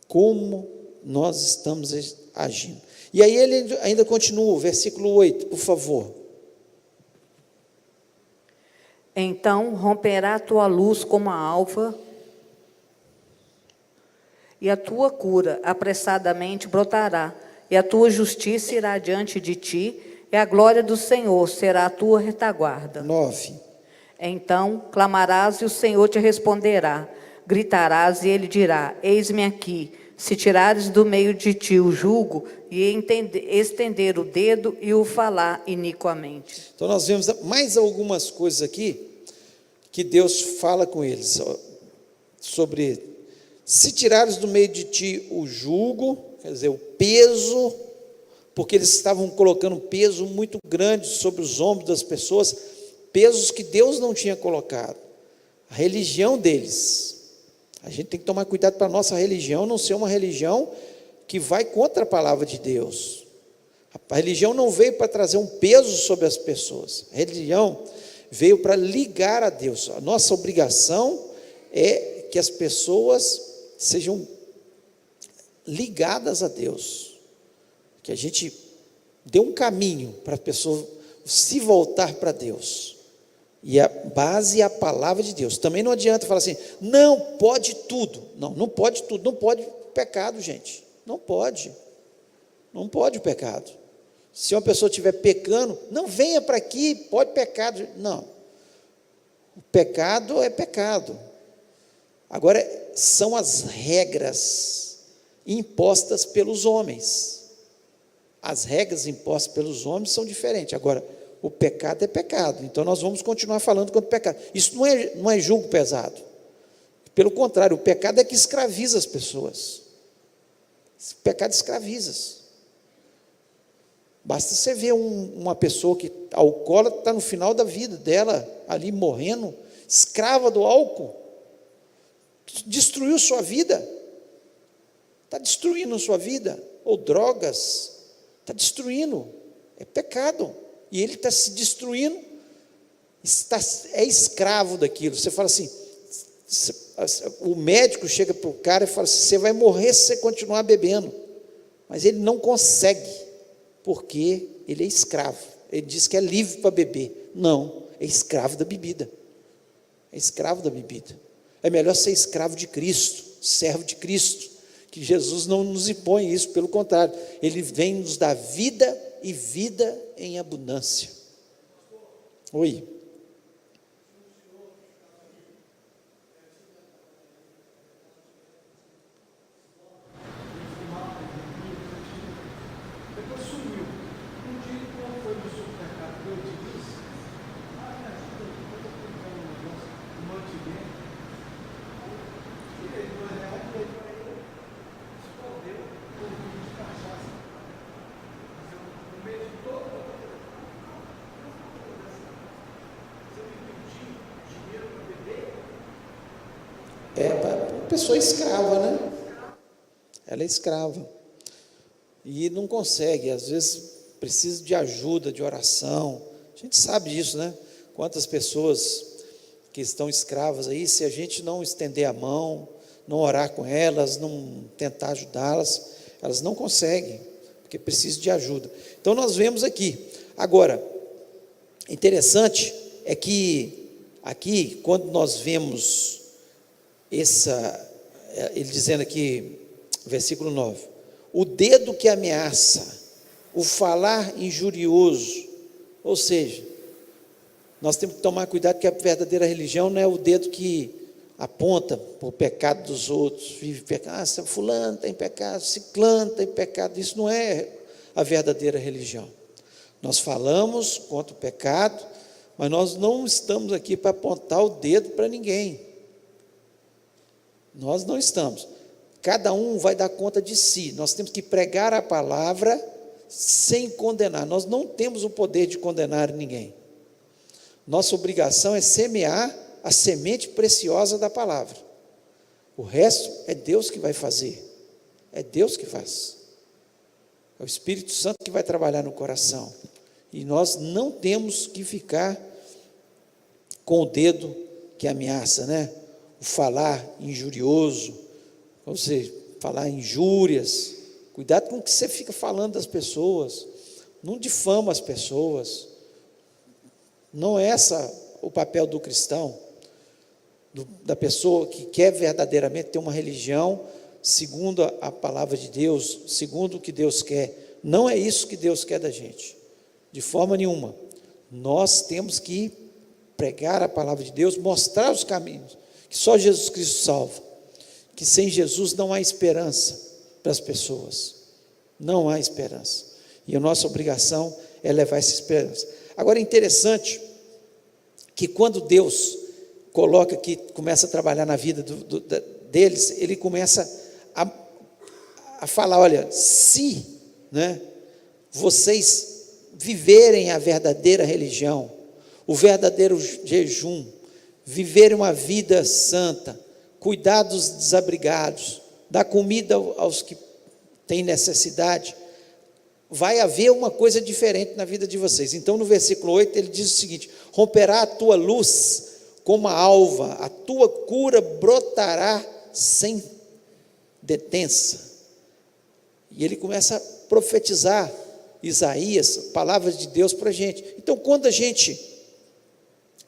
Como nós estamos agindo. E aí ele ainda continua, o versículo 8, por favor. Então romperá a tua luz como a alva, e a tua cura apressadamente brotará, e a tua justiça irá diante de ti, e a glória do Senhor será a tua retaguarda. 9. Então clamarás e o Senhor te responderá, gritarás e ele dirá, eis-me aqui. Se tirares do meio de ti o jugo e estender o dedo e o falar iniquamente. Então nós vemos mais algumas coisas aqui que Deus fala com eles sobre: se tirares do meio de ti o jugo, quer dizer, o peso, porque eles estavam colocando um peso muito grande sobre os ombros das pessoas, pesos que Deus não tinha colocado, a religião deles. A gente tem que tomar cuidado para a nossa religião não ser uma religião que vai contra a palavra de Deus. A religião não veio para trazer um peso sobre as pessoas, a religião veio para ligar a Deus. A nossa obrigação é que as pessoas sejam ligadas a Deus, que a gente dê um caminho para a pessoa se voltar para Deus. E a base é a palavra de Deus. Também não adianta falar assim, não pode tudo. Não, não pode tudo, não pode o pecado, gente. Não pode. Não pode o pecado. Se uma pessoa estiver pecando, não venha para aqui, pode pecado. Não. O pecado é pecado. Agora, são as regras impostas pelos homens. As regras impostas pelos homens são diferentes. Agora, o pecado é pecado, então nós vamos continuar falando quanto pecado. Isso não é julgo pesado. Pelo contrário, o pecado é que escraviza as pessoas. O pecado escraviza. Basta você ver uma pessoa que alcoólatra, está no final da vida dela, ali morrendo, escrava do álcool, destruiu sua vida, está destruindo a sua vida, ou drogas, está destruindo, é pecado. E ele está se destruindo, é escravo daquilo. Você fala assim, o médico chega para o cara e fala assim, você vai morrer se você continuar bebendo, mas ele não consegue, porque ele é escravo. Ele diz que é livre para beber, não, é escravo da bebida, é escravo da bebida. É melhor ser escravo de Cristo, servo de Cristo, que Jesus não nos impõe isso, pelo contrário, ele vem nos dar vida e vida em abundância. Oi. Depois sumiu. Um dia, quando foi no supermercado, eu te disse, me ajuda aqui, eu estou comprando um negócio, um mantimento. Tirei R$2, dei para ele, escondeu um vidro de cachaça. No meio de toda a você me pediu dinheiro para beber? É uma pessoa escrava, né? Ela é escrava. E não consegue, às vezes precisa de ajuda, de oração. A gente sabe disso, né? Quantas pessoas que estão escravas aí, se a gente não estender a mão, não orar com elas, não tentar ajudá-las, elas não conseguem, porque precisam de ajuda. Então nós vemos aqui. Agora, interessante é que aqui, quando nós vemos ele dizendo aqui, versículo 9, o dedo que ameaça, o falar injurioso, ou seja, nós temos que tomar cuidado que a verdadeira religião não é o dedo que aponta para o pecado dos outros, vive pecado, fulano tem pecado, ciclano tem pecado, isso não é a verdadeira religião. Nós falamos contra o pecado, mas nós não estamos aqui para apontar o dedo para ninguém. Nós não estamos. Cada um vai dar conta de si. Nós temos que pregar a palavra sem condenar. Nós não temos o poder de condenar ninguém. Nossa obrigação é semear a semente preciosa da palavra. O resto é Deus que vai fazer. É Deus que faz. É o Espírito Santo que vai trabalhar no coração. E nós não temos que ficar com o dedo que ameaça, né? O falar injurioso, ou seja, falar injúrias. Cuidado com o que você fica falando das pessoas. Não difama as pessoas. Não é esse o papel do cristão, da pessoa que quer verdadeiramente ter uma religião segundo a palavra de Deus, segundo o que Deus quer. Não é isso que Deus quer da gente, de forma nenhuma. Nós temos que pregar a palavra de Deus, mostrar os caminhos, que só Jesus Cristo salva, que sem Jesus não há esperança para as pessoas, não há esperança, e a nossa obrigação é levar essa esperança. Agora é interessante que quando Deus coloca aqui, começa a trabalhar na vida deles, ele começa a falar, olha, se, né, vocês viverem a verdadeira religião, o verdadeiro jejum, viverem uma vida santa, cuidar dos desabrigados, dar comida aos que têm necessidade, vai haver uma coisa diferente na vida de vocês. Então no versículo 8 ele diz o seguinte: romperá a tua luz como a alva, a tua cura brotará sem detença. E ele começa a profetizar Isaías, palavras de Deus para a gente. Então quando a gente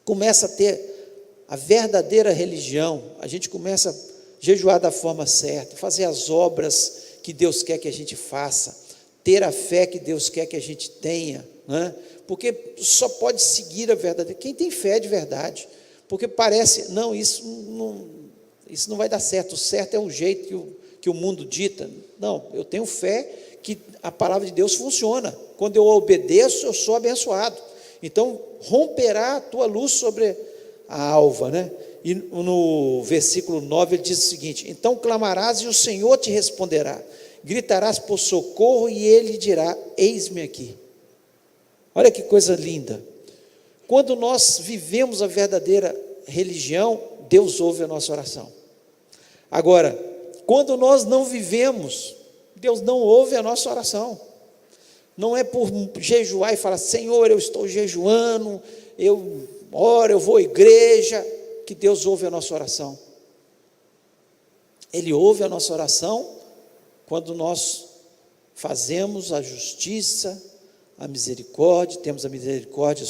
começa a ter a verdadeira religião, a gente começa a jejuar da forma certa, fazer as obras que Deus quer que a gente faça, ter a fé que Deus quer que a gente tenha, né? Porque só pode seguir a verdade quem tem fé de verdade, porque parece, não, isso não vai dar certo, o certo é o jeito que o mundo dita. Não, eu tenho fé que a palavra de Deus funciona, quando eu obedeço eu sou abençoado. Então romperá a tua luz sobre a alva, né? E no versículo 9 ele diz o seguinte: então clamarás e o Senhor te responderá, gritarás por socorro e ele dirá, eis-me aqui. Olha que coisa linda. Quando nós vivemos a verdadeira religião, Deus ouve a nossa oração. Agora, quando nós não vivemos, Deus não ouve a nossa oração. Não é por jejuar e falar, Senhor, eu estou jejuando, eu oro, eu vou à igreja, que Deus ouve a nossa oração. Ele ouve a nossa oração quando nós fazemos a justiça, a misericórdia, temos a misericórdia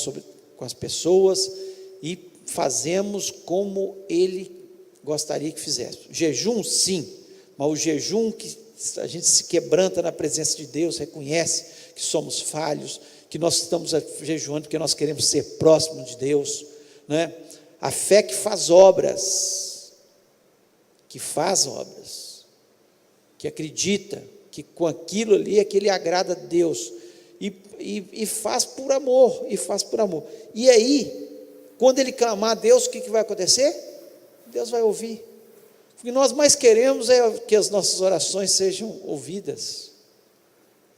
com as pessoas e fazemos como Ele gostaria que fizéssemos. Jejum, sim, mas o jejum que a gente se quebranta na presença de Deus, reconhece que somos falhos, que nós estamos jejuando porque nós queremos ser próximos de Deus, né? A fé que faz obras, que acredita que com aquilo ali é que ele agrada a Deus, e faz por amor, e aí, quando ele clamar a Deus, o que vai acontecer? Deus vai ouvir. O que nós mais queremos é que as nossas orações sejam ouvidas.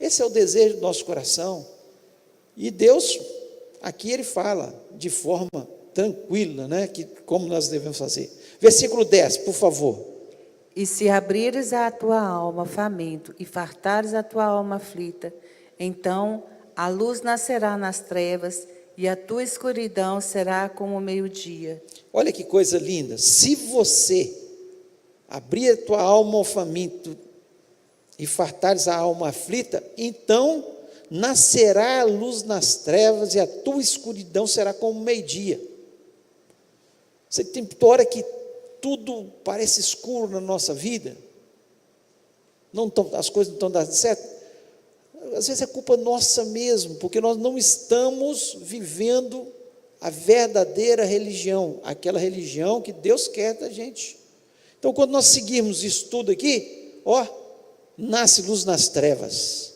Esse é o desejo do nosso coração. E Deus, aqui ele fala de forma tranquila, né, que como nós devemos fazer. Versículo 10, por favor. E se abrires a tua alma faminto e fartares a tua alma aflita, então a luz nascerá nas trevas e a tua escuridão será como o meio-dia. Olha que coisa linda. Se você abrir a tua alma ao faminto e fartares a alma aflita, então nascerá a luz nas trevas e a tua escuridão será como meio-dia. Você tem hora que tudo parece escuro na nossa vida, as coisas não estão dando certo. Às vezes é culpa nossa mesmo, porque nós não estamos vivendo a verdadeira religião, aquela religião que Deus quer da gente. Então, quando nós seguirmos isso tudo aqui, nasce luz nas trevas,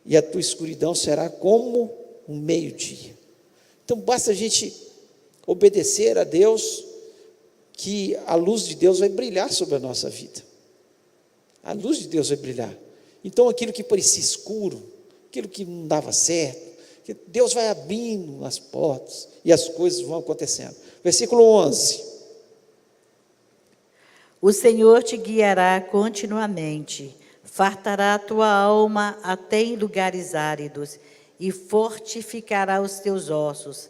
e a tua escuridão será como um meio-dia. Então, basta a gente obedecer a Deus, que a luz de Deus vai brilhar sobre a nossa vida. A luz de Deus vai brilhar. Então, aquilo que parecia escuro, aquilo que não dava certo, que Deus vai abrindo as portas e as coisas vão acontecendo. Versículo 11. O Senhor te guiará continuamente, fartará a tua alma até em lugares áridos e fortificará os teus ossos.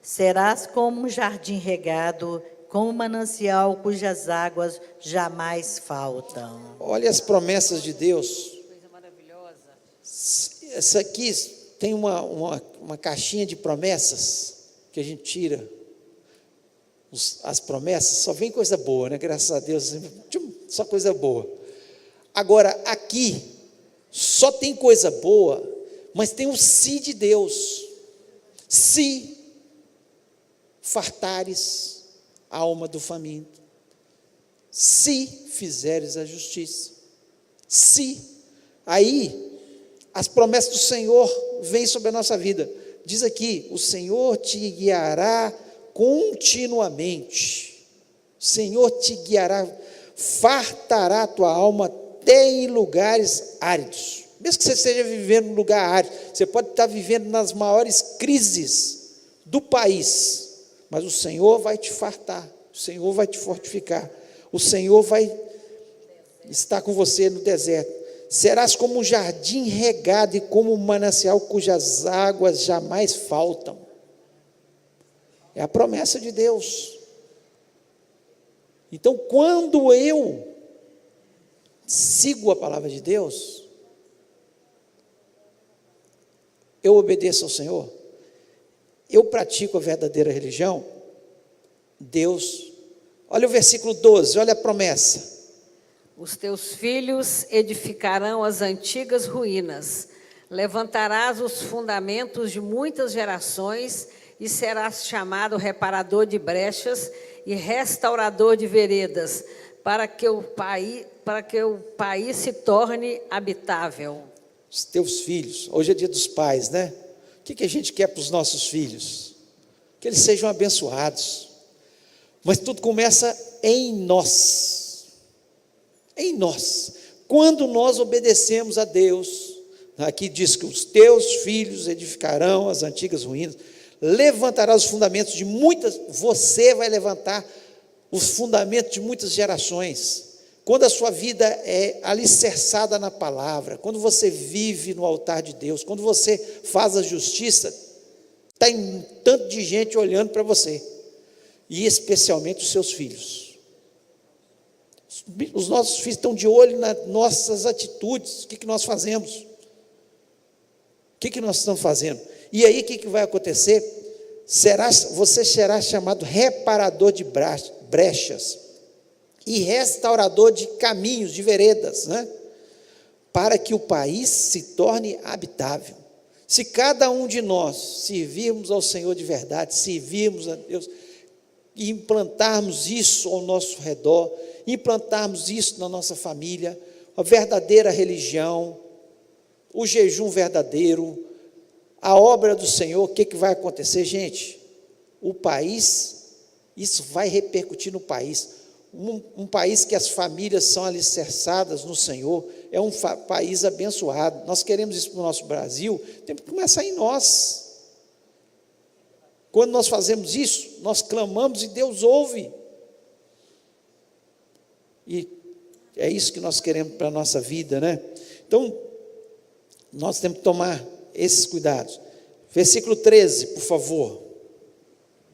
Serás como um jardim regado, como um manancial cujas águas jamais faltam. Olha as promessas de Deus. Essa aqui tem uma caixinha de promessas que a gente tira. As promessas, só vem coisa boa, né? Graças a Deus, só coisa boa. Agora, aqui, só tem coisa boa, mas tem o se de Deus. Se fartares a alma do faminto, se fizeres a justiça, se. Aí, as promessas do Senhor vêm sobre a nossa vida. Diz aqui, o Senhor te guiará continuamente. O Senhor te guiará, fartará a tua alma até em lugares áridos. Mesmo que você esteja vivendo num lugar árido, você pode estar vivendo nas maiores crises do país, mas o Senhor vai te fartar, o Senhor vai te fortificar, o Senhor vai estar com você no deserto. Serás como um jardim regado e como um manancial cujas águas jamais faltam. É a promessa de Deus. Então, quando eu sigo a palavra de Deus, eu obedeço ao Senhor, eu pratico a verdadeira religião, Deus, olha o versículo 12, olha a promessa. Os teus filhos edificarão as antigas ruínas, levantarás os fundamentos de muitas gerações e serás chamado reparador de brechas e restaurador de veredas, para que o país se torne habitável. Os teus filhos, hoje é dia dos pais, né? O que a gente quer para os nossos filhos? Que eles sejam abençoados, mas tudo começa em nós. Em nós, quando nós obedecemos a Deus, aqui diz que os teus filhos edificarão as antigas ruínas, levantará os fundamentos de muitas, você vai levantar os fundamentos de muitas gerações, quando a sua vida é alicerçada na palavra, quando você vive no altar de Deus, quando você faz a justiça, tem um tanto de gente olhando para você, e especialmente os seus filhos. Os nossos filhos estão de olho nas nossas atitudes, o que nós fazemos, o que nós estamos fazendo, e aí o que vai acontecer? Você será chamado reparador de brechas, e restaurador de caminhos, de veredas, né? Para que o país se torne habitável. Se cada um de nós servirmos ao Senhor de verdade, servirmos a Deus, e implantarmos isso ao nosso redor, implantarmos isso na nossa família, a verdadeira religião, o jejum verdadeiro, a obra do Senhor, o que vai acontecer, gente? O país, isso vai repercutir no país, um país que as famílias são alicerçadas no Senhor, é um país abençoado. Nós queremos isso para o nosso Brasil, tem que começar em nós. Quando nós fazemos isso, nós clamamos e Deus ouve. E é isso que nós queremos para a nossa vida, né? Então, nós temos que tomar esses cuidados. Versículo 13, por favor.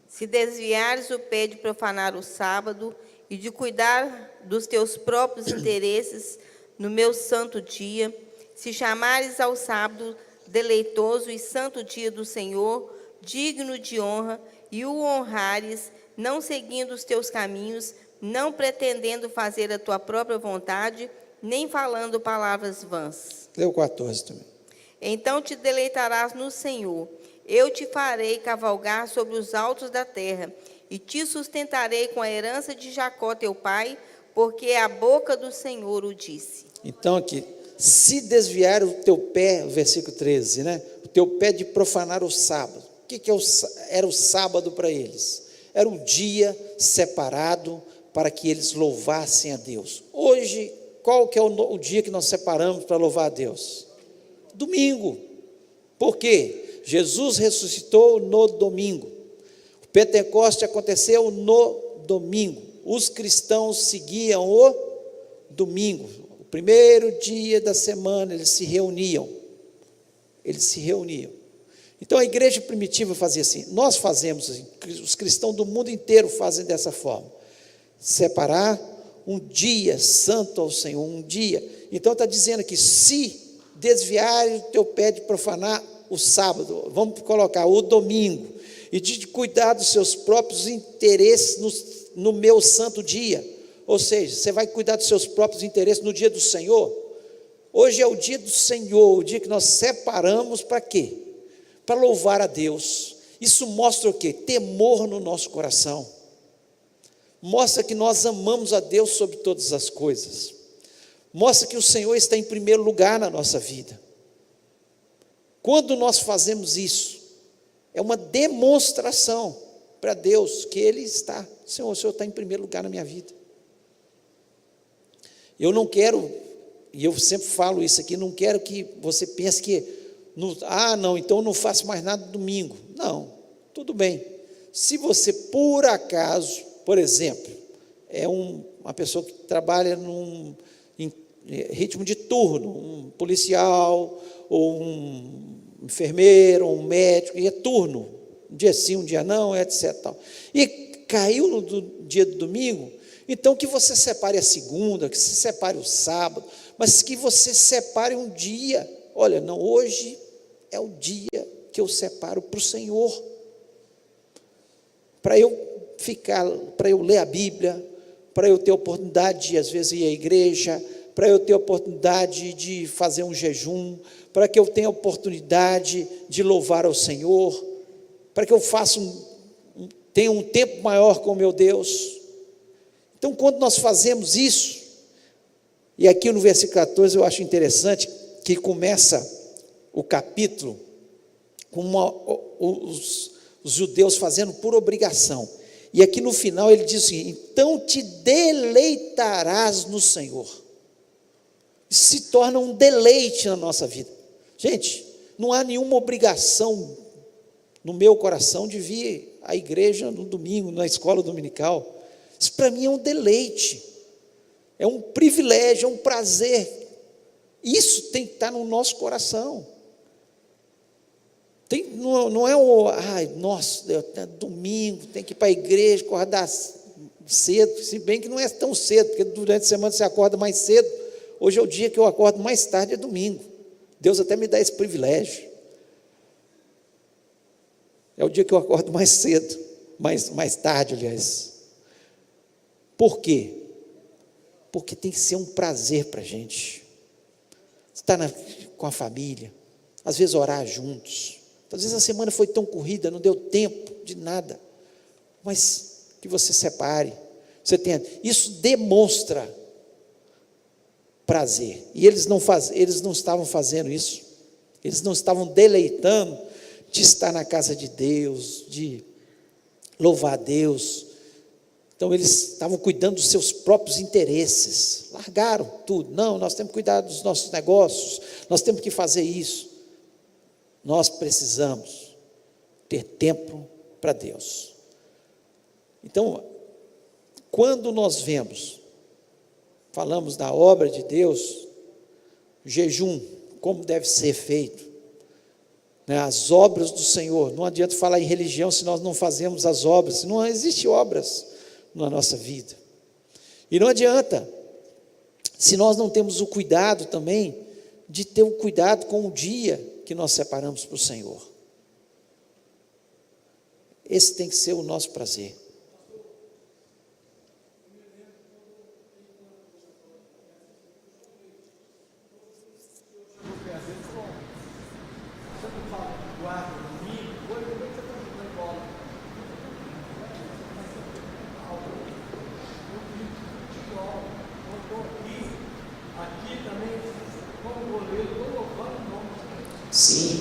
Se desviares o pé de profanar o sábado e de cuidar dos teus próprios interesses no meu santo dia, se chamares ao sábado deleitoso e santo dia do Senhor, digno de honra, e o honrares, não seguindo os teus caminhos, não pretendendo fazer a tua própria vontade, nem falando palavras vãs. Leu 14 também. Então te deleitarás no Senhor. Eu te farei cavalgar sobre os altos da terra, e te sustentarei com a herança de Jacó teu pai, porque a boca do Senhor o disse. Então aqui, se desviar o teu pé, versículo 13, né? O teu pé de profanar o sábado. O que era o sábado para eles? Era um dia separado para que eles louvassem a Deus. Hoje, qual que é o dia que nós separamos para louvar a Deus? Domingo. Por quê? Jesus ressuscitou no domingo. O Pentecoste aconteceu no domingo. os cristãos seguiam o domingo, o primeiro dia da semana, eles se reuniam. Então a igreja primitiva fazia assim, nós fazemos assim, os cristãos do mundo inteiro fazem dessa forma, separar um dia santo ao Senhor, um dia. Então está dizendo aqui, se desviar o teu pé de profanar o sábado, vamos colocar o domingo, e de cuidar dos seus próprios interesses no meu santo dia, ou seja, você vai cuidar dos seus próprios interesses no dia do Senhor. Hoje é o dia do Senhor, o dia que nós separamos para quê? Para louvar a Deus. Isso mostra o quê? Temor no nosso coração, mostra que nós amamos a Deus sobre todas as coisas, mostra que o Senhor está em primeiro lugar na nossa vida. Quando nós fazemos isso, é uma demonstração para Deus que Ele está, Senhor, o Senhor está em primeiro lugar na minha vida. Eu não quero, e eu sempre falo isso aqui, não quero que você pense que, não, então eu não faço mais nada domingo. Não, tudo bem. Se você, por acaso, por exemplo, é uma pessoa que trabalha em ritmo de turno, um policial, ou um enfermeiro, ou um médico, e é turno, um dia sim, um dia não, etc. Tal. E caiu no dia do domingo, então que você separe a segunda, que você separe o sábado, mas que você separe um dia. Olha, não, hoje é o dia que eu separo para o Senhor, para eu ler a Bíblia, para eu ter oportunidade de, às vezes, ir à igreja, para eu ter oportunidade de fazer um jejum, para que eu tenha oportunidade de louvar ao Senhor, para que eu tenha um tempo maior com o meu Deus. Então, quando nós fazemos isso, e aqui no versículo 14 eu acho interessante, que começa o capítulo com os judeus fazendo por obrigação, e aqui no final ele diz assim, então te deleitarás no Senhor. Isso se torna um deleite na nossa vida. Gente, não há nenhuma obrigação no meu coração de vir à igreja no domingo, na escola dominical. Isso para mim é um deleite, é um privilégio, é um prazer. Isso tem que estar no nosso coração. Não é domingo, tem que ir para a igreja, acordar cedo, se bem que não é tão cedo, porque durante a semana você acorda mais cedo. Hoje é o dia que eu acordo mais tarde, é domingo. Deus até me dá esse privilégio. É o dia que eu acordo mais cedo, mais tarde, aliás. Por quê? Porque tem que ser um prazer para a gente. Estar com a família, às vezes orar juntos. Às vezes a semana foi tão corrida, não deu tempo de nada. Mas que você separe. Isso demonstra prazer. E eles não estavam fazendo isso. Eles não estavam deleitando de estar na casa de Deus, de louvar a Deus. Então eles estavam cuidando dos seus próprios interesses. Largaram tudo. Não, nós temos que cuidar dos nossos negócios. Nós temos que fazer isso. Nós precisamos ter tempo para Deus. Então, quando nós falamos da obra de Deus, jejum, como deve ser feito, né, as obras do Senhor, não adianta falar em religião se nós não fazemos as obras, não existe obras na nossa vida, e não adianta, se nós não temos o cuidado também, de ter o cuidado com o dia que nós separamos para o Senhor. Esse tem que ser o nosso prazer. Sim,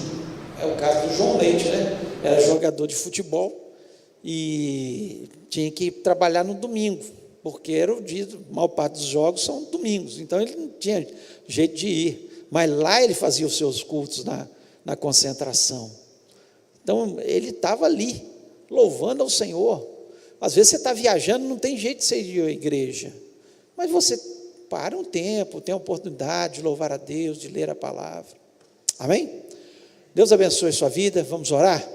é o caso do João Leite, né? Era jogador de futebol e tinha que trabalhar no domingo, porque era o dia, a maior parte dos jogos são domingos, então ele não tinha jeito de ir, mas lá ele fazia os seus cultos na concentração. Então ele estava ali, louvando ao Senhor, Às vezes você está viajando, não tem jeito de você ir à igreja, mas você para um tempo, tem a oportunidade de louvar a Deus, de ler a palavra. Amém? Deus abençoe a sua vida. Vamos orar?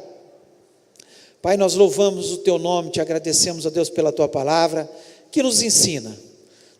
Pai, nós louvamos o teu nome, te agradecemos, a Deus, pela tua palavra, que nos ensina.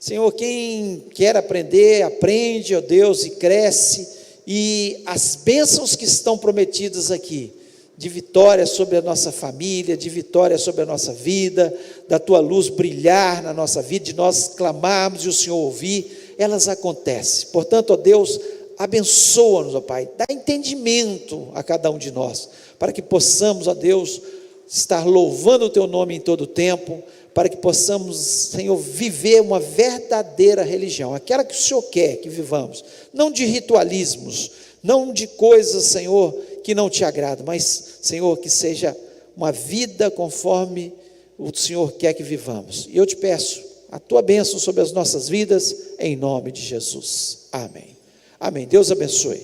Senhor, quem quer aprender, aprende, ó Deus, e cresce, e as bênçãos que estão prometidas aqui, de vitória sobre a nossa família, de vitória sobre a nossa vida, da tua luz brilhar na nossa vida, de nós clamarmos e o Senhor ouvir, elas acontecem. Portanto, ó Deus, abençoa-nos, ó Pai, dá entendimento a cada um de nós, para que possamos, ó Deus, estar louvando o teu nome em todo o tempo, para que possamos, Senhor, viver uma verdadeira religião, aquela que o Senhor quer que vivamos, não de ritualismos, não de coisas, Senhor, que não te agradam, mas, Senhor, que seja uma vida conforme o Senhor quer que vivamos. E eu te peço a tua bênção sobre as nossas vidas, em nome de Jesus. Amém. Amém. Deus abençoe.